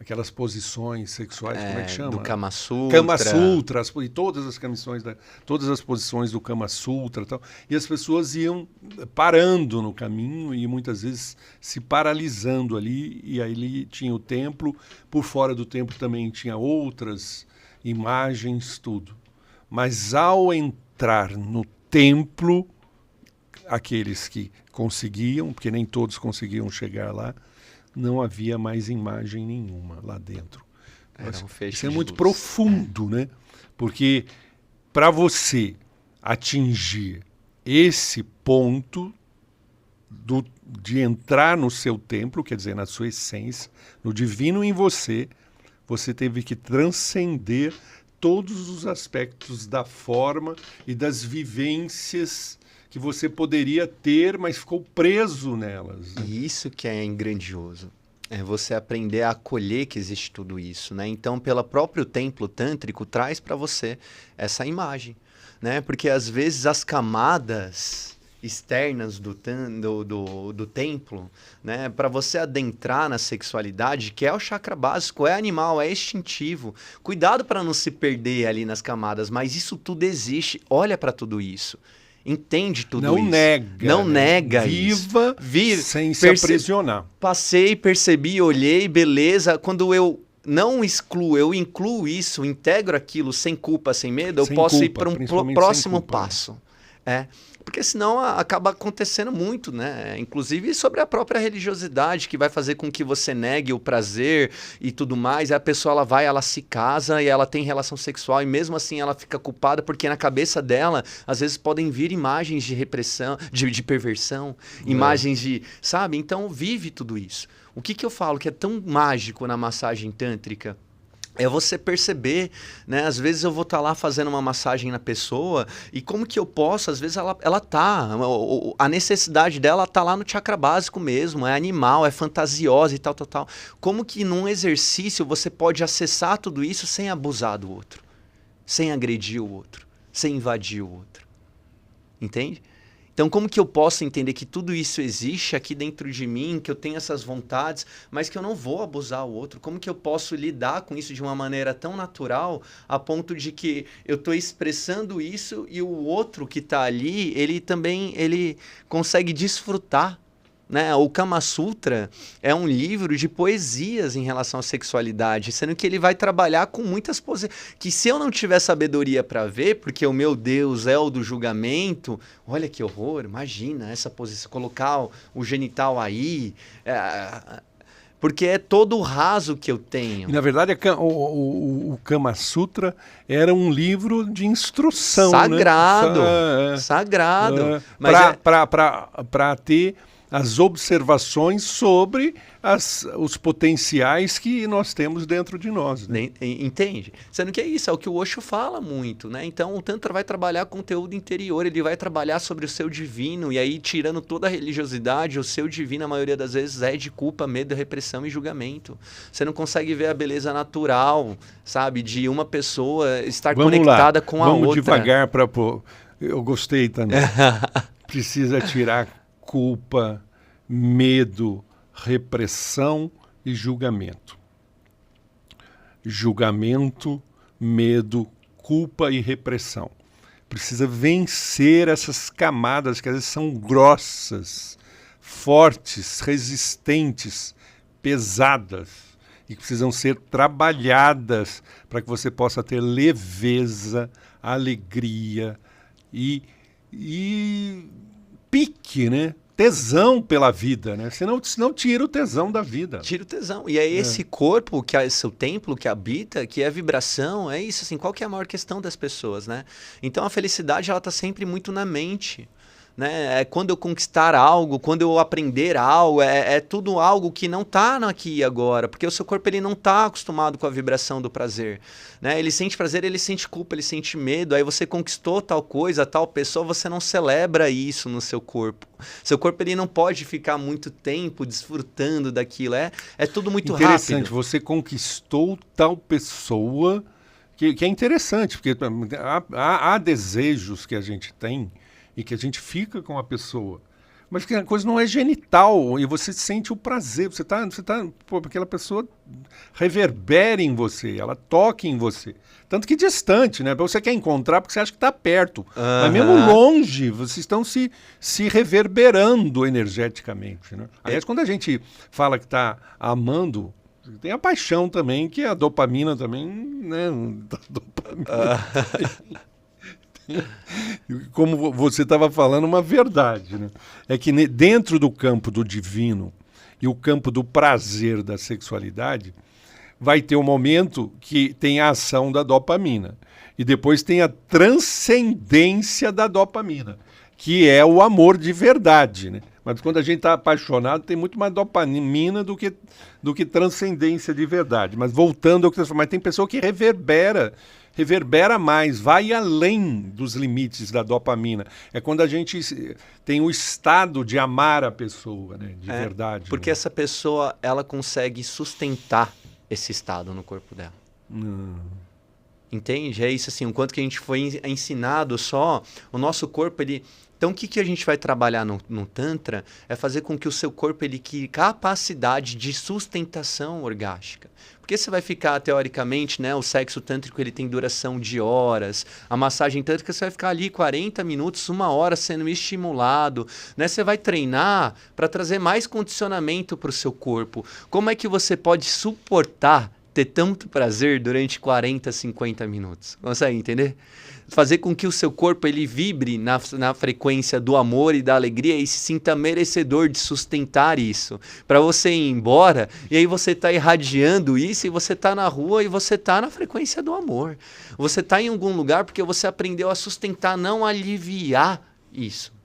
aquelas posições sexuais, como é que chama? Do Kama Sutra. Kama Sutra, e todas as posições do Kama Sutra. Tal, e as pessoas iam parando no caminho e muitas vezes se paralisando ali. E aí ali tinha o templo, por fora do templo também tinha outras imagens, tudo. Mas ao entrar no templo, aqueles que conseguiam, porque nem todos conseguiam chegar lá, não havia mais imagem nenhuma lá dentro. Isso é muito profundo, né? Porque para você atingir esse ponto de entrar no seu templo, quer dizer, na sua essência, no divino em você, você teve que transcender todos os aspectos da forma e das vivências que você poderia ter, mas ficou preso nelas. Né? E isso que é grandioso. É você aprender a acolher que existe tudo isso, né? Então, pelo próprio templo tântrico, traz para você essa imagem, né? Porque, às vezes, as camadas externas do templo, né? Para você adentrar na sexualidade, que é o chakra básico, é animal, é instintivo. Cuidado para não se perder ali nas camadas, mas isso tudo existe. Olha para tudo isso. Entende tudo não isso. Nega, não né? nega Viva isso. Sem se aprisionar. Passei, percebi, olhei, beleza. Quando eu não excluo, eu incluo isso, integro aquilo sem culpa, sem medo, eu posso ir para um próximo passo. É. Porque senão acaba acontecendo muito, né? Inclusive sobre a própria religiosidade, que vai fazer com que você negue o prazer e tudo mais. Aí a pessoa ela se casa e ela tem relação sexual e mesmo assim ela fica culpada porque na cabeça dela, às vezes podem vir imagens de repressão, de perversão, imagens de... Sabe? Então vive tudo isso. O que eu falo que é tão mágico na massagem tântrica? É você perceber, né? Às vezes eu vou estar lá fazendo uma massagem na pessoa e como que eu posso, às vezes ela tá, a necessidade dela tá lá no chakra básico mesmo, é animal, é fantasiosa e tal. Como que num exercício você pode acessar tudo isso sem abusar do outro, sem agredir o outro, sem invadir o outro, entende? Então, como que eu posso entender que tudo isso existe aqui dentro de mim, que eu tenho essas vontades, mas que eu não vou abusar o outro? Como que eu posso lidar com isso de uma maneira tão natural, a ponto de que eu estou expressando isso e o outro que está ali, ele consegue desfrutar? Né? O Kama Sutra é um livro de poesias em relação à sexualidade, sendo que ele vai trabalhar com muitas posições. Que se eu não tiver sabedoria para ver, porque o meu Deus é o do julgamento, olha que horror, imagina essa posição, colocar o genital aí, porque é todo o raso que eu tenho. E, na verdade, o Kama Sutra era um livro de instrução. Sagrado, né? Sagrado. Para ter as observações sobre os potenciais que nós temos dentro de nós. Né? Entende? Sendo que é isso, é o que o Osho fala muito, né? Então o Tantra vai trabalhar conteúdo interior, ele vai trabalhar sobre o seu divino, e aí tirando toda a religiosidade, o seu divino, a maioria das vezes, é de culpa, medo, repressão e julgamento. Você não consegue ver a beleza natural, sabe? De uma pessoa estar conectada com a outra. Vamos devagar para pôr. Eu gostei também. Precisa tirar culpa, medo, repressão e julgamento. Julgamento, medo, culpa e repressão. Precisa vencer essas camadas que às vezes são grossas, fortes, resistentes, pesadas e que precisam ser trabalhadas para que você possa ter leveza, alegria e pique, né? Tesão pela vida, né? Senão tira o tesão da vida. Tira o tesão. E é esse corpo, que é seu templo, que habita, que é vibração, é isso, assim, qual que é a maior questão das pessoas, né? Então a felicidade, ela tá sempre muito na mente. Né? É quando eu conquistar algo, quando eu aprender algo, é tudo algo que não está aqui e agora, porque o seu corpo ele não está acostumado com a vibração do prazer. Né? Ele sente prazer, ele sente culpa, ele sente medo, aí você conquistou tal coisa, tal pessoa, você não celebra isso no seu corpo. Seu corpo ele não pode ficar muito tempo desfrutando daquilo, é tudo muito interessante, rápido. Você conquistou tal pessoa, que é interessante, porque há desejos que a gente tem, e que a gente fica com a pessoa, mas que a coisa não é genital e você sente o prazer, você tá aquela pessoa reverbera em você, ela toca em você, tanto que distante, né? Você quer encontrar porque você acha que está perto, mas mesmo longe, vocês estão se reverberando energeticamente, né? Aliás, quando a gente fala que está amando, tem a paixão também, que é a dopamina também, né? Como você estava falando, uma verdade, né? É que dentro do campo do divino e o campo do prazer da sexualidade, vai ter um momento que tem a ação da dopamina. E depois tem a transcendência da dopamina, que é o amor de verdade, né? Mas quando a gente está apaixonado, tem muito mais dopamina do que transcendência de verdade. Mas voltando ao que você falou, mas tem pessoa que reverbera mais, vai além dos limites da dopamina. É quando a gente tem o estado de amar a pessoa, né? De verdade. Porque né? essa pessoa, ela consegue sustentar esse estado no corpo dela. Entende? É isso assim, o quanto que a gente foi ensinado só, o nosso corpo, ele... Então, o que a gente vai trabalhar no Tantra é fazer com que o seu corpo ele crie capacidade de sustentação orgástica. Porque você vai ficar, teoricamente, né, o sexo tântrico ele tem duração de horas, a massagem tântrica você vai ficar ali 40 minutos, 1 hora sendo estimulado. Né? Você vai treinar para trazer mais condicionamento para o seu corpo. Como é que você pode suportar ter tanto prazer durante 40, 50 minutos? Consegue entender? Fazer com que o seu corpo ele vibre na frequência do amor e da alegria e se sinta merecedor de sustentar isso. Para você ir embora, e aí você está irradiando isso, e você está na rua e você está na frequência do amor. Você está em algum lugar porque você aprendeu a sustentar, não aliviar isso.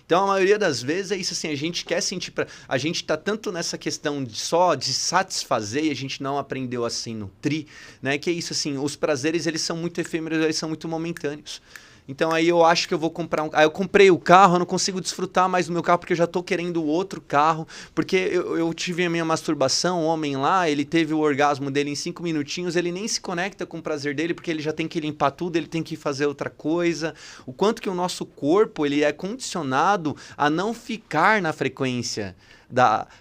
Então, a maioria das vezes é isso assim, a gente quer sentir... A gente está tanto nessa questão só de satisfazer e a gente não aprendeu a se nutrir, né? Que é isso assim, os prazeres eles são muito efêmeros, eles são muito momentâneos. Então aí eu acho que eu vou comprar Aí eu comprei o carro, eu não consigo desfrutar mais do meu carro porque eu já tô querendo outro carro. Porque eu tive a minha masturbação, o homem lá, ele teve o orgasmo dele em 5 minutinhos, ele nem se conecta com o prazer dele porque ele já tem que limpar tudo, ele tem que fazer outra coisa. O quanto que o nosso corpo ele é condicionado a não ficar na frequência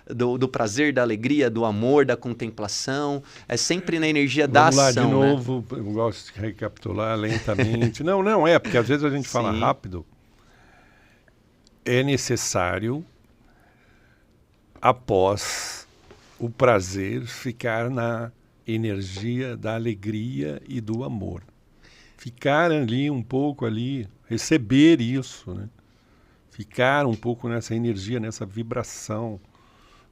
do prazer, da alegria, do amor, da contemplação. É sempre na energia da ação. Vamos lá de novo, eu gosto de recapitular lentamente. Não é, porque às vezes a gente fala rápido. É necessário, após o prazer, ficar na energia da alegria e do amor. Ficar ali um pouco ali, receber isso, né? Ficar um pouco nessa energia, nessa vibração,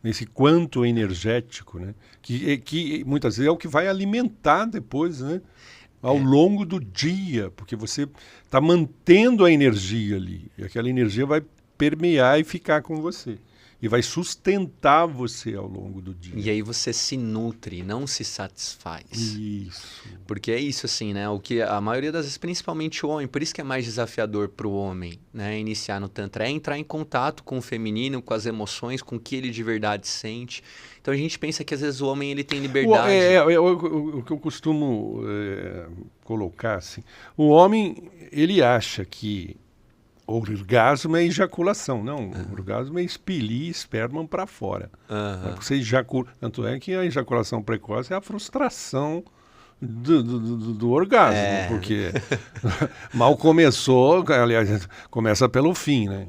nesse quanto energético, né? Que muitas vezes é o que vai alimentar depois, né? Ao longo do dia, porque você está mantendo a energia ali, e aquela energia vai permear e ficar com você. E vai sustentar você ao longo do dia. E aí você se nutre, não se satisfaz. Isso. Porque é isso, assim, né? O que a maioria das vezes, principalmente o homem, por isso que é mais desafiador para o homem, né? Iniciar no Tantra, é entrar em contato com o feminino, com as emoções, com o que ele de verdade sente. Então a gente pensa que às vezes o homem ele tem liberdade. O que eu costumo colocar, assim, o homem, ele acha que o orgasmo é ejaculação. Não, o orgasmo é expelir esperma para fora. Você ejacula. Tanto é que a ejaculação precoce é a frustração do orgasmo, porque mal começou, aliás, começa pelo fim, né?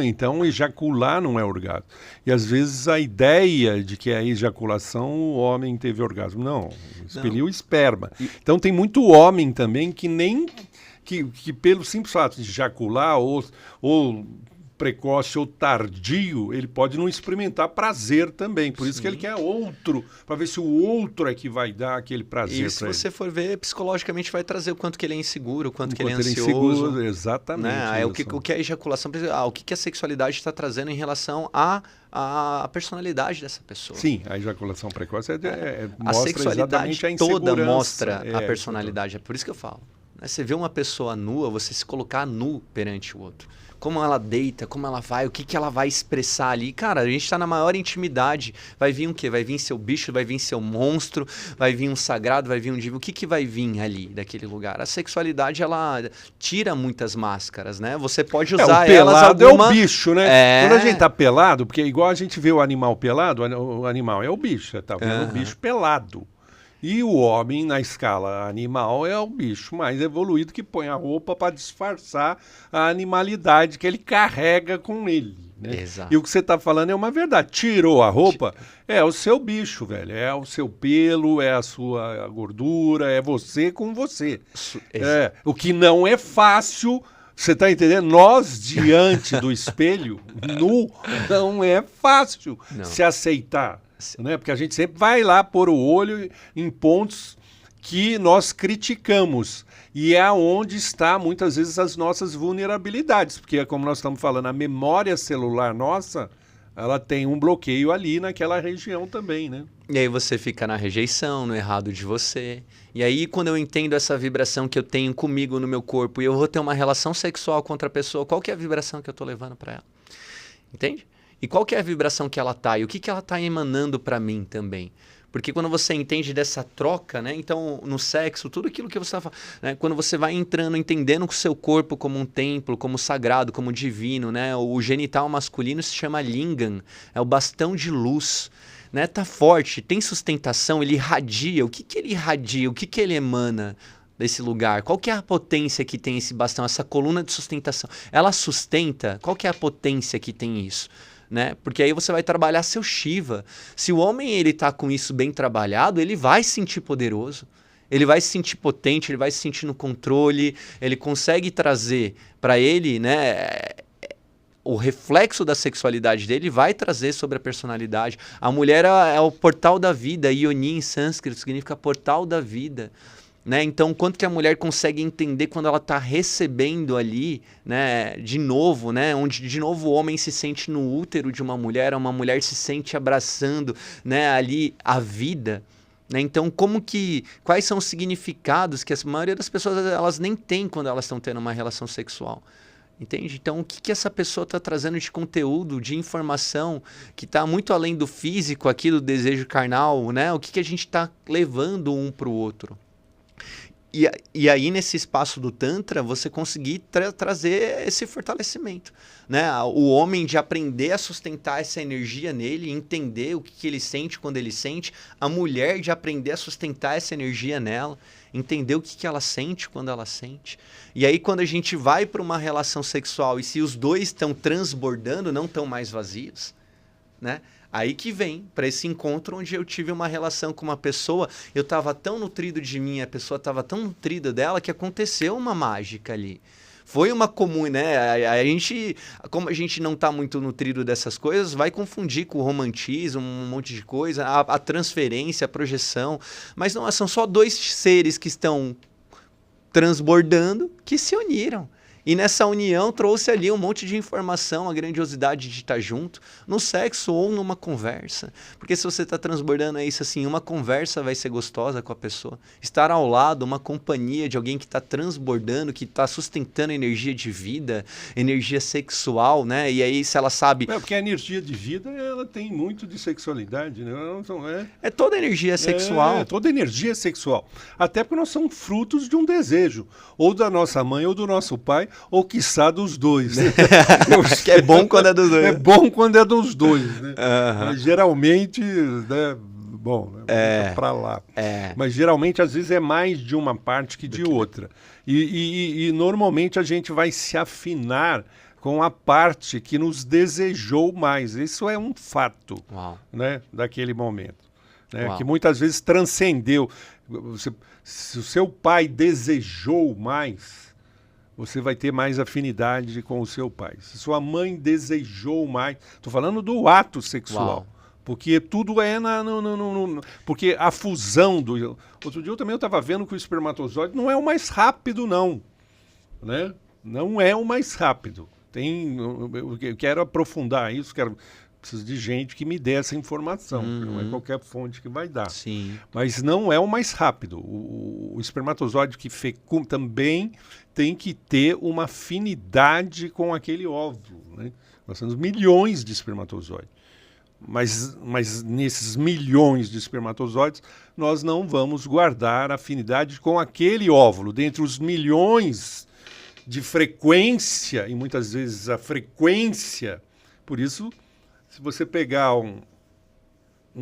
Então ejacular não é orgasmo. E às vezes a ideia de que a ejaculação o homem teve orgasmo. Não, expeliu esperma. Então tem muito homem também que nem... Que pelo simples fato de ejacular ou precoce ou tardio, ele pode não experimentar prazer também. Por isso que ele quer outro, para ver se o outro é que vai dar aquele prazer para ele. E se você for ver, psicologicamente vai trazer o quanto que ele é inseguro, o quanto que ele é ansioso. Inseguro, exatamente. Né? O que é a ejaculação? O que a sexualidade está trazendo em relação a personalidade dessa pessoa. Sim, a ejaculação precoce a mostra sexualidade exatamente a toda insegurança. mostra a personalidade. É por isso que eu falo. Você vê uma pessoa nua, você se colocar nu perante o outro. Como ela deita, como ela vai, o que ela vai expressar ali. Cara, a gente está na maior intimidade. Vai vir o quê? Vai vir seu bicho, vai vir seu monstro, vai vir um sagrado, vai vir um divino. O que vai vir ali daquele lugar? A sexualidade, ela tira muitas máscaras, né? Você pode usar elas alguma... é o bicho, né? Quando a gente tá pelado, porque igual a gente vê o animal pelado, o animal é o bicho, você tá vendo o bicho pelado. E o homem, na escala animal, é o bicho mais evoluído que põe a roupa para disfarçar a animalidade que ele carrega com ele. Né? Exato. E o que você está falando é uma verdade. Tirou a roupa, é o seu bicho, velho. É o seu pelo, é a sua gordura, é você com você. O que não é fácil... Você está entendendo? Nós, diante do espelho, nu, não é fácil se aceitar. Né? Porque a gente sempre vai lá pôr o olho em pontos que nós criticamos. E é onde está, muitas vezes, as nossas vulnerabilidades. Porque, como nós estamos falando, a memória celular nossa, ela tem um bloqueio ali naquela região também, né? E aí você fica na rejeição, no errado de você. E aí, quando eu entendo essa vibração que eu tenho comigo no meu corpo e eu vou ter uma relação sexual com outra pessoa, qual que é a vibração que eu estou levando para ela? Entende? E qual que é a vibração que ela tá? E o que ela tá emanando para mim também? Porque quando você entende dessa troca, né? Então, no sexo, tudo aquilo que você está falando, né? Quando você vai entrando, entendendo o seu corpo como um templo, como sagrado, como divino, né? O genital masculino se chama lingam, é o bastão de luz. Né? Tá forte, tem sustentação, ele irradia. O que ele irradia? O que ele emana desse lugar? Qual que é a potência que tem esse bastão, essa coluna de sustentação? Ela sustenta? Qual que é a potência que tem isso? Né? Porque aí você vai trabalhar seu Shiva. Se o homem ele tá com isso bem trabalhado, ele vai se sentir poderoso. Ele vai se sentir potente, ele vai se sentir no controle, ele consegue trazer para ele, né, o reflexo da sexualidade dele vai trazer sobre a personalidade. A mulher é o portal da vida, Yoni em sânscrito significa portal da vida. Né? Então, quanto que a mulher consegue entender quando ela está recebendo ali, né, de novo, né, onde de novo o homem se sente no útero de uma mulher se sente abraçando, né, ali a vida. Né? Então, quais são os significados que a maioria das pessoas elas nem têm quando elas estão tendo uma relação sexual? Entende? Então, o que essa pessoa está trazendo de conteúdo, de informação, que está muito além do físico, aqui do desejo carnal, né? O que a gente está levando um para o outro? E aí, nesse espaço do Tantra, você conseguir trazer esse fortalecimento. Né? O homem de aprender a sustentar essa energia nele, entender o que ele sente quando ele sente. A mulher de aprender a sustentar essa energia nela, entender o que ela sente quando ela sente. E aí, quando a gente vai para uma relação sexual e se os dois estão transbordando, não estão mais vazios, né? Aí que vem para esse encontro onde eu tive uma relação com uma pessoa, eu estava tão nutrido de mim, a pessoa estava tão nutrida dela, que aconteceu uma mágica ali. Foi uma comum, né? A gente, como a gente não está muito nutrido dessas coisas, vai confundir com o romantismo, um monte de coisa, a transferência, a projeção. Mas não, são só dois seres que estão transbordando que se uniram. E nessa união trouxe ali um monte de informação, a grandiosidade de estar junto, no sexo ou numa conversa. Porque se você está transbordando isso assim, uma conversa vai ser gostosa com a pessoa. Estar ao lado, uma companhia de alguém que está transbordando, que está sustentando energia de vida, energia sexual, né? E aí se ela sabe... Porque a energia de vida, ela tem muito de sexualidade, né? É toda energia sexual. É toda energia sexual. Até porque nós somos frutos de um desejo. Ou da nossa mãe ou do nosso pai, ou quiçá dos dois. Né? Que é bom quando é dos dois. É bom quando é dos dois. Né? Mas geralmente, né, bom, para lá. Mas geralmente, às vezes, é mais de uma parte que de outra. E normalmente a gente vai se afinar com a parte que nos desejou mais. Isso é um fato, né, daquele momento. Né, que muitas vezes transcendeu. Se o seu pai desejou mais, você vai ter mais afinidade com o seu pai. Se sua mãe desejou mais... Estou falando do ato sexual. Porque tudo é porque a fusão do... Outro dia eu estava vendo que o espermatozoide não é o mais rápido, não. Né? Não é o mais rápido. Eu quero aprofundar isso, preciso de gente que me dê essa informação. Não é qualquer fonte que vai dar. Sim. Mas não é o mais rápido. O espermatozoide que fecunda também tem que ter uma afinidade com aquele óvulo. Né? Nós temos milhões de espermatozoides. Mas nesses milhões de espermatozoides, nós não vamos guardar afinidade com aquele óvulo. Dentre os milhões de frequência, e muitas vezes a frequência, por isso... Se você pegar um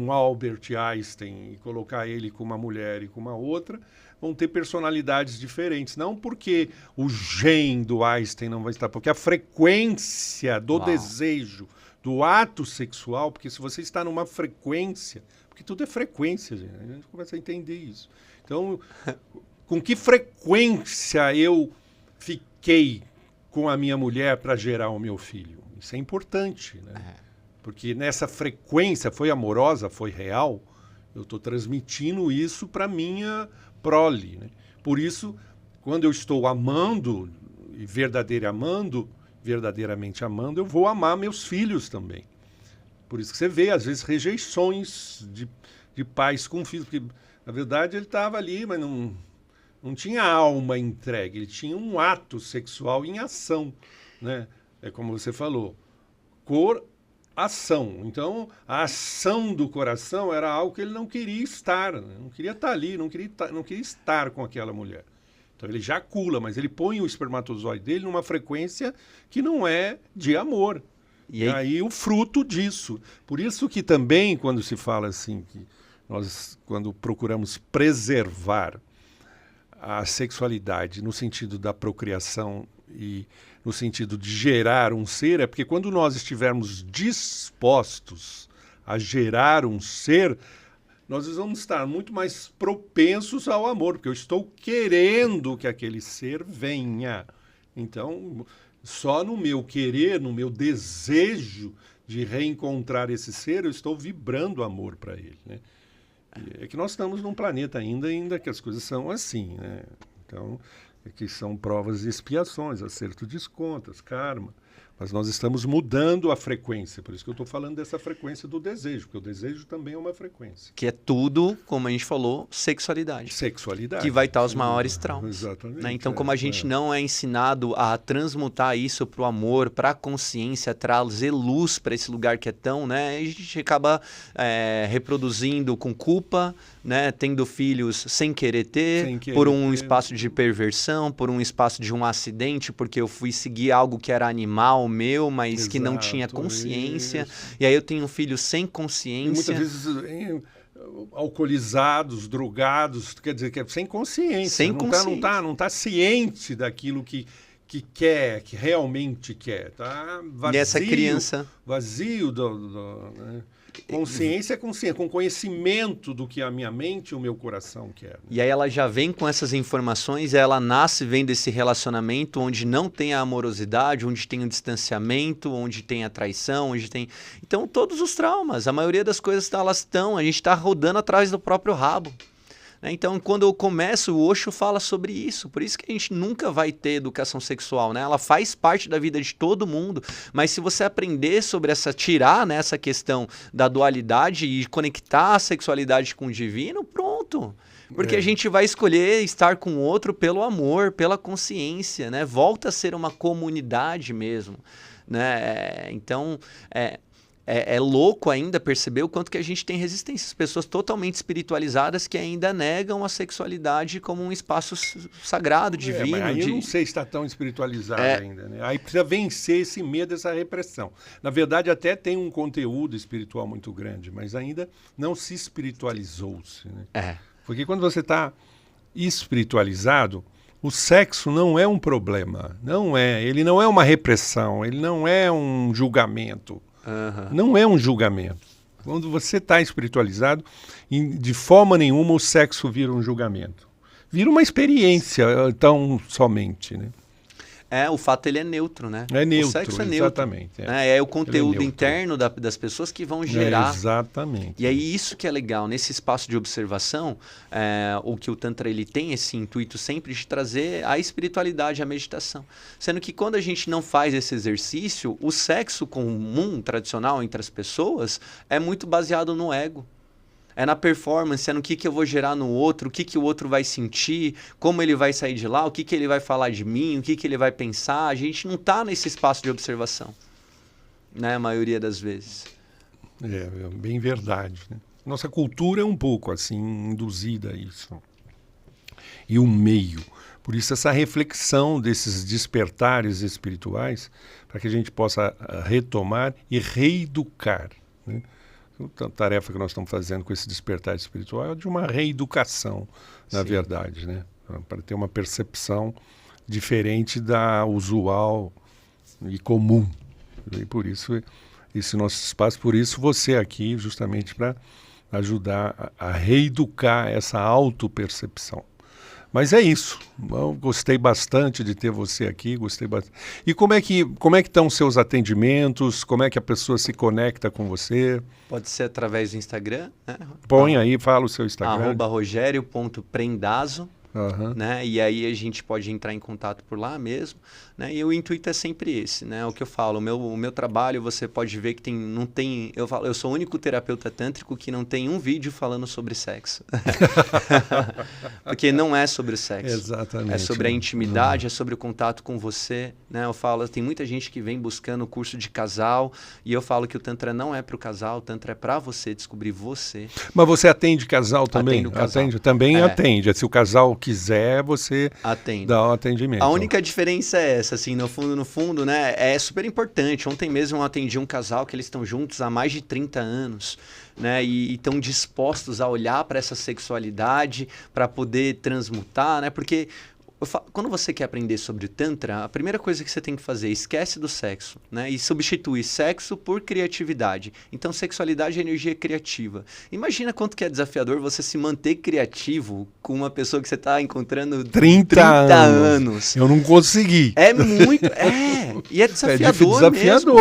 Albert Einstein e colocar ele com uma mulher e com uma outra, vão ter personalidades diferentes. Não porque o gene do Einstein não vai estar, porque a frequência do desejo, do ato sexual, porque se você está numa frequência, porque tudo é frequência, gente, a gente começa a entender isso. Então, com que frequência eu fiquei com a minha mulher para gerar o meu filho? Isso é importante, né? Porque nessa frequência, foi amorosa, foi real, eu estou transmitindo isso para a minha prole. Né? Por isso, quando eu estou amando, e verdadeiramente amando, eu vou amar meus filhos também. Por isso que você vê, às vezes, rejeições de pais com filhos, porque, na verdade, ele estava ali, mas não tinha alma entregue, ele tinha um ato sexual em ação. Né? É como você falou, ação. Então, a ação do coração era algo que ele não queria estar, né? Não queria estar ali, não queria estar com aquela mulher. Então, ele jacula, mas ele põe o espermatozoide dele numa frequência que não é de amor. E aí o fruto disso. Por isso que também, quando se fala assim, que nós, quando procuramos preservar a sexualidade no sentido da procriação e no sentido de gerar um ser, é porque quando nós estivermos dispostos a gerar um ser, nós vamos estar muito mais propensos ao amor, porque eu estou querendo que aquele ser venha. Então, só no meu querer, no meu desejo de reencontrar esse ser, eu estou vibrando amor para ele. Né? É que nós estamos num planeta ainda que as coisas são assim, né? Então... que são provas e expiações, acerto de contas, karma. Mas nós estamos mudando a frequência, por isso que eu estou falando dessa frequência do desejo, porque o desejo também é uma frequência. Que é tudo, como a gente falou, sexualidade. Sexualidade. Que vai estar os maiores traumas. Exatamente. Né? Então, como a gente não é ensinado a transmutar isso para o amor, para a consciência, trazer luz para esse lugar que é tão, né? A gente acaba reproduzindo com culpa, né? Tendo filhos sem querer ter, por um espaço de perversão, por um espaço de um acidente, porque eu fui seguir algo que era animal meu, mas que não tinha consciência. Isso. E aí eu tenho um filho sem consciência. E muitas vezes alcoolizados, drogados, quer dizer, sem consciência. Sem consciência. Não tá ciente daquilo que quer, que realmente quer. Tá vazio, e essa criança... Vazio né? Consciência é consciência, com conhecimento do que a minha mente e o meu coração quer. Né? E aí ela já vem com essas informações, ela nasce vendo esse relacionamento onde não tem a amorosidade, onde tem o distanciamento, onde tem a traição, onde tem... Então, todos os traumas, a maioria das coisas elas estão, a gente está rodando atrás do próprio rabo. Então, quando eu começo, o Osho fala sobre isso. Por isso que a gente nunca vai ter educação sexual, né? Ela faz parte da vida de todo mundo, mas se você aprender sobre tirar, né, essa questão da dualidade e conectar a sexualidade com o divino, pronto. Porque a gente vai escolher estar com o outro pelo amor, pela consciência, né? Volta a ser uma comunidade mesmo, né? Então, é louco ainda perceber o quanto que a gente tem resistência. As pessoas totalmente espiritualizadas que ainda negam a sexualidade como um espaço sagrado, divino. Mas aí eu não sei se está tão espiritualizado ainda. Né? Aí precisa vencer esse medo, essa repressão. Na verdade, até tem um conteúdo espiritual muito grande, mas ainda não se espiritualizou-se. Né? Porque quando você está espiritualizado, o sexo não é um problema. Ele não é uma repressão, ele não é um julgamento. Não é um julgamento. Quando você está espiritualizado, de forma nenhuma o sexo vira um julgamento. Vira uma experiência, tão somente, né? O fato ele é neutro, né? É neutro, o sexo é neutro. Exatamente. É o conteúdo interno das pessoas que vão gerar. Exatamente. E aí isso que é legal, nesse espaço de observação, o que o Tantra ele tem esse intuito sempre de trazer a espiritualidade, a meditação. Sendo que quando a gente não faz esse exercício, o sexo comum, tradicional entre as pessoas, é muito baseado no ego. É na performance, é no que eu vou gerar no outro, o que o outro vai sentir, como ele vai sair de lá, o que ele vai falar de mim, o que ele vai pensar. A gente não está nesse espaço de observação, né? A maioria das vezes. É bem verdade. Né? Nossa cultura é um pouco assim, induzida a isso. E o meio. Por isso essa reflexão desses despertares espirituais, para que a gente possa retomar e reeducar, né? A tarefa que nós estamos fazendo com esse despertar espiritual é de uma reeducação, na verdade, né? Para ter uma percepção diferente da usual e comum. E por isso, esse nosso espaço, por isso você aqui, justamente para ajudar a reeducar essa autopercepção. Mas é isso. Eu gostei bastante de ter você aqui, gostei bastante. E como é que estão os seus atendimentos? Como é que a pessoa se conecta com você? Pode ser através do Instagram, né? Põe aí, fala o seu Instagram. @rogerio.prendazo. Né? E aí a gente pode entrar em contato por lá mesmo, né? E o intuito é sempre esse, né? O que eu falo, o meu trabalho, você pode ver que não tem, eu sou o único terapeuta tântrico que não tem um vídeo falando sobre sexo. Porque não é sobre o sexo. Exatamente. É sobre a intimidade, é sobre o contato com você, né? Eu falo, tem muita gente que vem buscando o curso de casal e eu falo que o Tantra não é para o casal, o Tantra é para você descobrir você. Mas você atende casal também? Atendo casal. Atende. Se o casal quiser, você dá o atendimento. A única diferença é essa, assim, no fundo, né, é super importante. Ontem mesmo eu atendi um casal que eles estão juntos há mais de 30 anos, né, e estão dispostos a olhar para essa sexualidade, para poder transmutar, né, porque quando você quer aprender sobre o Tantra, a primeira coisa que você tem que fazer, esquece do sexo, né? E substitui sexo por criatividade. Então, sexualidade é energia criativa. Imagina quanto que é desafiador você se manter criativo com uma pessoa que você está encontrando 30 anos. Eu não consegui. É muito... E é desafiador mesmo.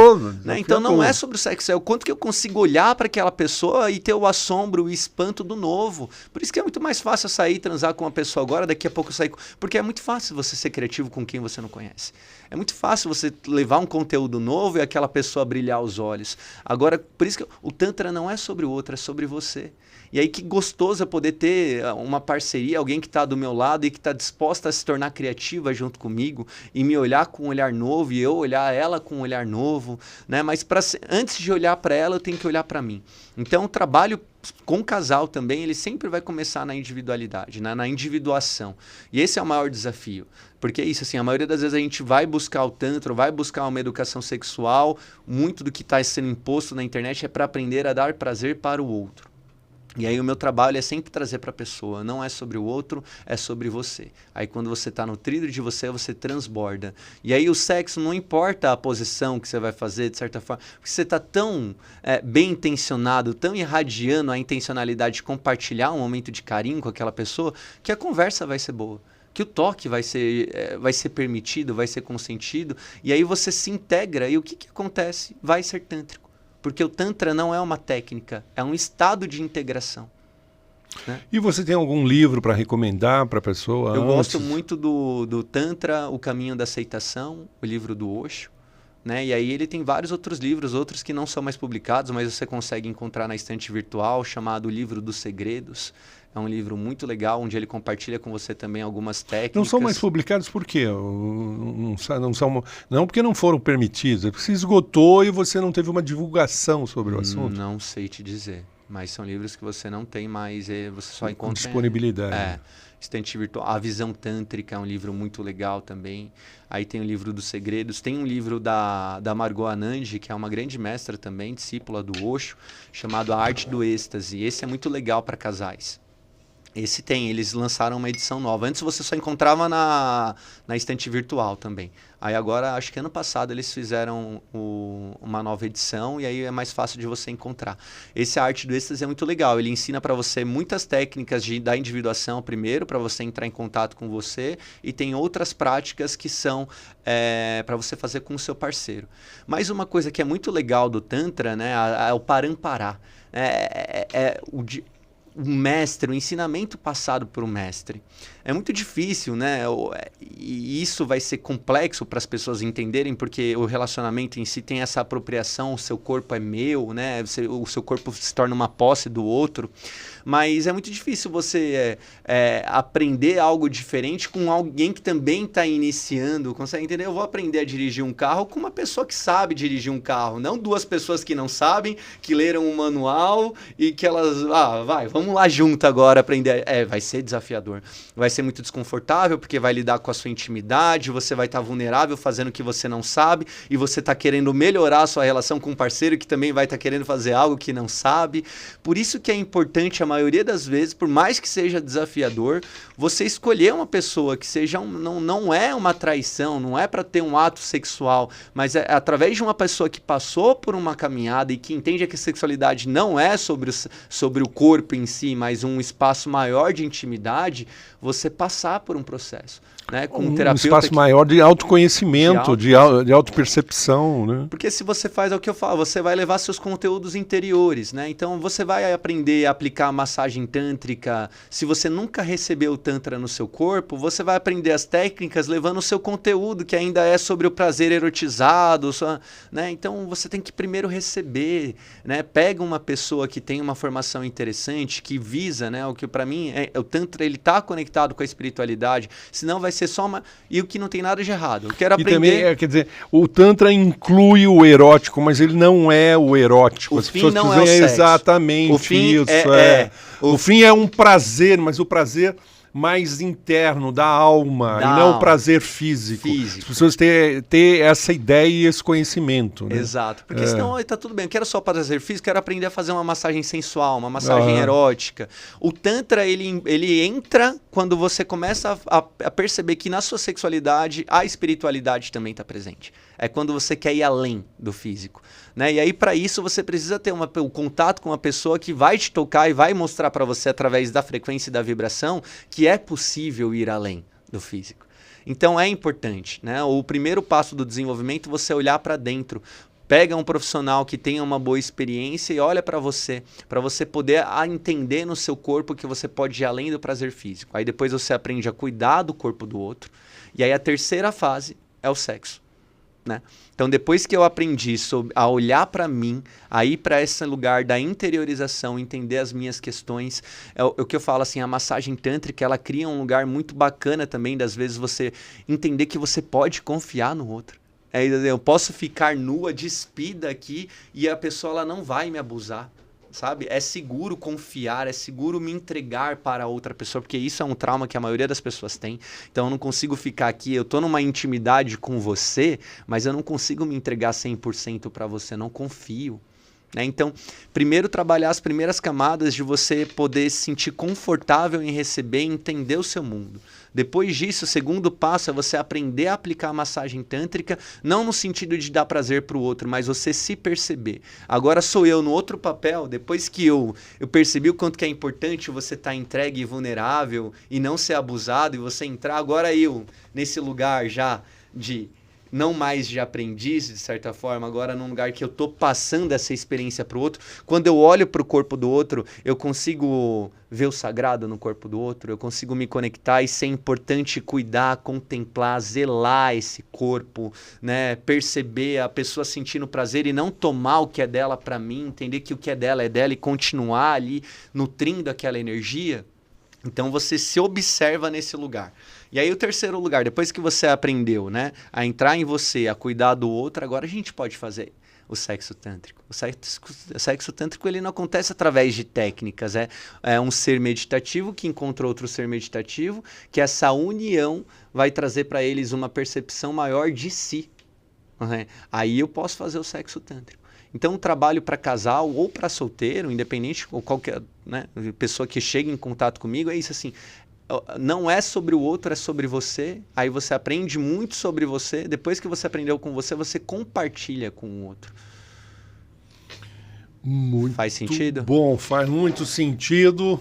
Né? Então, não é sobre o sexo, é o quanto que eu consigo olhar para aquela pessoa e ter o assombro, o espanto do novo. Por isso que é muito mais fácil eu sair e transar com uma pessoa agora, daqui a pouco eu sair... Porque é muito fácil você ser criativo com quem você não conhece. É muito fácil você levar um conteúdo novo e aquela pessoa brilhar os olhos. Agora, por isso que o Tantra não é sobre o outro, é sobre você. E aí que gostoso é poder ter uma parceria, alguém que está do meu lado e que está disposta a se tornar criativa junto comigo e me olhar com um olhar novo e eu olhar ela com um olhar novo, né? Mas antes de olhar para ela, eu tenho que olhar para mim. Então, o trabalho com o casal também, ele sempre vai começar na individualidade, né? Na individuação. E esse é o maior desafio. Porque é isso, assim, a maioria das vezes a gente vai buscar o Tantra, vai buscar uma educação sexual, muito do que está sendo imposto na internet é para aprender a dar prazer para o outro. E aí o meu trabalho é sempre trazer para a pessoa, não é sobre o outro, é sobre você. Aí quando você está nutrido de você, você transborda. E aí o sexo não importa a posição que você vai fazer, de certa forma, porque você está tão bem intencionado, tão irradiando a intencionalidade de compartilhar um momento de carinho com aquela pessoa, que a conversa vai ser boa. Que o toque vai ser permitido, vai ser consentido, e aí você se integra, e o que acontece? Vai ser tântrico. Porque o Tantra não é uma técnica, é um estado de integração. Né? E você tem algum livro para recomendar para a pessoa? Eu gosto muito do Tantra, O Caminho da Aceitação, o livro do Osho. Né? E aí ele tem vários outros livros, outros que não são mais publicados, mas você consegue encontrar na estante virtual, chamado O Livro dos Segredos. É um livro muito legal, onde ele compartilha com você também algumas técnicas. Não são mais publicados por quê? Não porque não foram permitidos, é porque se esgotou e você não teve uma divulgação sobre o assunto? Não sei te dizer, mas são livros que você não tem mais, você só encontra... Disponibilidade. Estante virtual. A Visão Tântrica é um livro muito legal também. Aí tem o livro dos Segredos. Tem um livro da Margot Anand, que é uma grande mestra também, discípula do Osho, chamado A Arte do Êxtase. Esse é muito legal para casais. Esse tem, eles lançaram uma edição nova. Antes você só encontrava na estante virtual também. Aí agora, acho que ano passado, eles fizeram uma nova edição e aí é mais fácil de você encontrar. Esse A Arte do Êxtase é muito legal. Ele ensina para você muitas técnicas da individuação primeiro, para você entrar em contato com você, e tem outras práticas que são para você fazer com o seu parceiro. Mas uma coisa que é muito legal do Tantra, né, é o Parampará. O mestre, o ensinamento passado por um mestre. É muito difícil, né? E isso vai ser complexo para as pessoas entenderem, porque o relacionamento em si tem essa apropriação, o seu corpo é meu, né? O seu corpo se torna uma posse do outro. Mas é muito difícil você aprender algo diferente com alguém que também está iniciando. Consegue entender? Eu vou aprender a dirigir um carro com uma pessoa que sabe dirigir um carro, não duas pessoas que não sabem, que leram um manual e que elas... vamos lá junto agora aprender. Vai ser desafiador. Vai ser muito desconfortável, porque vai lidar com a sua intimidade, você vai estar vulnerável fazendo o que você não sabe, e você está querendo melhorar a sua relação com um parceiro que também vai estar querendo fazer algo que não sabe. Por isso que é importante, a maioria das vezes, por mais que seja desafiador, você escolher uma pessoa que seja não é uma traição, não é para ter um ato sexual, mas é através de uma pessoa que passou por uma caminhada e que entende que a sexualidade não é sobre o corpo em si, mas um espaço maior de intimidade, você passar por um processo. Né, com um terapeuta espaço maior de autoconhecimento, de autopercepção. Né? Porque se você faz o que eu falo, você vai levar seus conteúdos interiores. Né? Então você vai aprender a aplicar a massagem tântrica. Se você nunca recebeu o Tantra no seu corpo, você vai aprender as técnicas levando o seu conteúdo, que ainda é sobre o prazer erotizado. Né? Então você tem que primeiro receber. Né? Pega uma pessoa que tem uma formação interessante, que visa, né? O que para mim o Tantra, ele está conectado com a espiritualidade, senão vai ser só e o que não tem nada de errado. Eu quero aprender... E também, quer dizer, o Tantra inclui o erótico, mas ele não é o erótico. As pessoas não é o sexo. Exatamente o fim isso. O fim é um prazer, mas o prazer mais interno, da alma, e não o prazer físico. As pessoas ter essa ideia e esse conhecimento. Né? Exato. Porque senão está tudo bem. Eu quero só prazer físico, quero aprender a fazer uma massagem sensual, uma massagem erótica. O Tantra, ele entra quando você começa a perceber que na sua sexualidade a espiritualidade também está presente. É quando você quer ir além do físico. Né? E aí, para isso, você precisa ter o contato com uma pessoa que vai te tocar e vai mostrar para você, através da frequência e da vibração, que é possível ir além do físico. Então, é importante. Né? O primeiro passo do desenvolvimento é você olhar para dentro. Pega um profissional que tenha uma boa experiência e olha para você poder entender no seu corpo que você pode ir além do prazer físico. Aí depois você aprende a cuidar do corpo do outro. E aí a terceira fase é o sexo. Né? Então, depois que eu aprendi a olhar para mim, a ir para esse lugar da interiorização, entender as minhas questões, é o que eu falo assim, a massagem tântrica, ela cria um lugar muito bacana também, das vezes você entender que você pode confiar no outro. Eu posso ficar nua, despida aqui e a pessoa ela não vai me abusar. Sabe? É seguro confiar, é seguro me entregar para outra pessoa, porque isso é um trauma que a maioria das pessoas tem. Então eu não consigo ficar aqui, eu tô numa intimidade com você, mas eu não consigo me entregar 100% para você, não confio. Né? Então, primeiro trabalhar as primeiras camadas de você poder se sentir confortável em receber e entender o seu mundo. Depois disso, o segundo passo é você aprender a aplicar a massagem tântrica, não no sentido de dar prazer para o outro, mas você se perceber. Agora sou eu no outro papel, depois que eu percebi o quanto que é importante você estar entregue e vulnerável e não ser abusado e você entrar, agora eu, nesse lugar já de... não mais de aprendiz, de certa forma, agora num lugar que eu estou passando essa experiência para o outro. Quando eu olho para o corpo do outro, eu consigo ver o sagrado no corpo do outro, eu consigo me conectar e ser importante cuidar, contemplar, zelar esse corpo, né? Perceber a pessoa sentindo prazer e não tomar o que é dela para mim, entender que o que é dela e continuar ali nutrindo aquela energia. Então você se observa nesse lugar. E aí o terceiro lugar, depois que você aprendeu, né, a entrar em você, a cuidar do outro, agora a gente pode fazer o sexo tântrico. O sexo tântrico ele não acontece através de técnicas, é um ser meditativo que encontra outro ser meditativo, que essa união vai trazer para eles uma percepção maior de si. Né? Aí eu posso fazer o sexo tântrico. Então, o trabalho para casal ou para solteiro, independente ou qualquer, né, pessoa que chegue em contato comigo, é isso assim. Não é sobre o outro, é sobre você. Aí você aprende muito sobre você. Depois que você aprendeu com você, você compartilha com o outro. Muito faz sentido? Bom, faz muito sentido.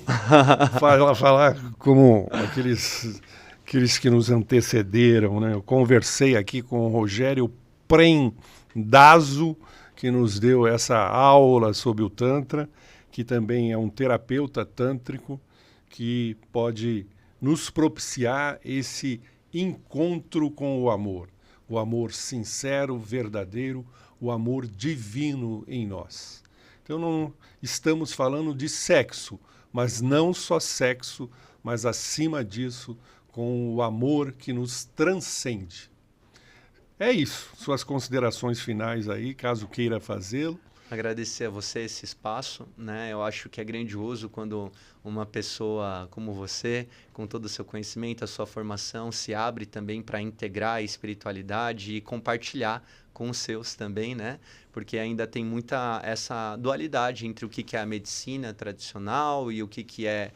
falar como aqueles que nos antecederam, né? Eu conversei aqui com o Rogério Prendazo, que nos deu essa aula sobre o Tantra, que também é um terapeuta tântrico, que pode nos propiciar esse encontro com o amor sincero, verdadeiro, o amor divino em nós. Então não estamos falando de sexo, mas não só sexo, mas acima disso, com o amor que nos transcende. É isso, suas considerações finais aí, caso queira fazê-lo. Agradecer a você esse espaço, né? Eu acho que é grandioso quando uma pessoa como você, com todo o seu conhecimento, a sua formação, se abre também para integrar a espiritualidade e compartilhar com os seus também, né? Porque ainda tem muita essa dualidade entre o que é a medicina tradicional e o que é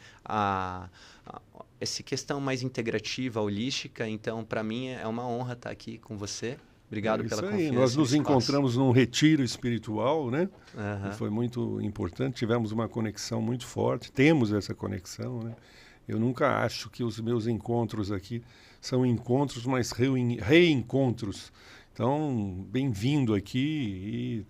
essa questão mais integrativa, holística. Então, para mim, é uma honra estar aqui com você. Obrigado pela confiança. Nós nos encontramos num retiro espiritual, né? Uhum. Foi muito importante, tivemos uma conexão muito forte, temos essa conexão, né? Eu nunca acho que os meus encontros aqui são encontros, mas reencontros. Então, bem-vindo aqui e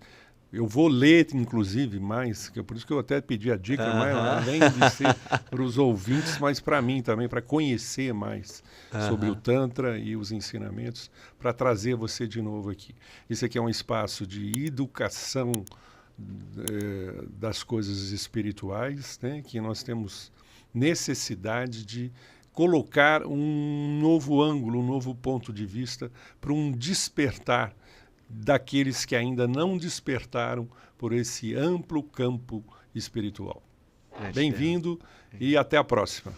eu vou ler, inclusive, mais, por isso que eu até pedi a dica, mais, além de ser para os ouvintes, mas para mim também, para conhecer mais sobre o Tantra e os ensinamentos, para trazer você de novo aqui. Esse aqui é um espaço de educação das coisas espirituais, né, que nós temos necessidade de colocar um novo ângulo, um novo ponto de vista para um despertar daqueles que ainda não despertaram por esse amplo campo espiritual. Bem-vindo e até a próxima.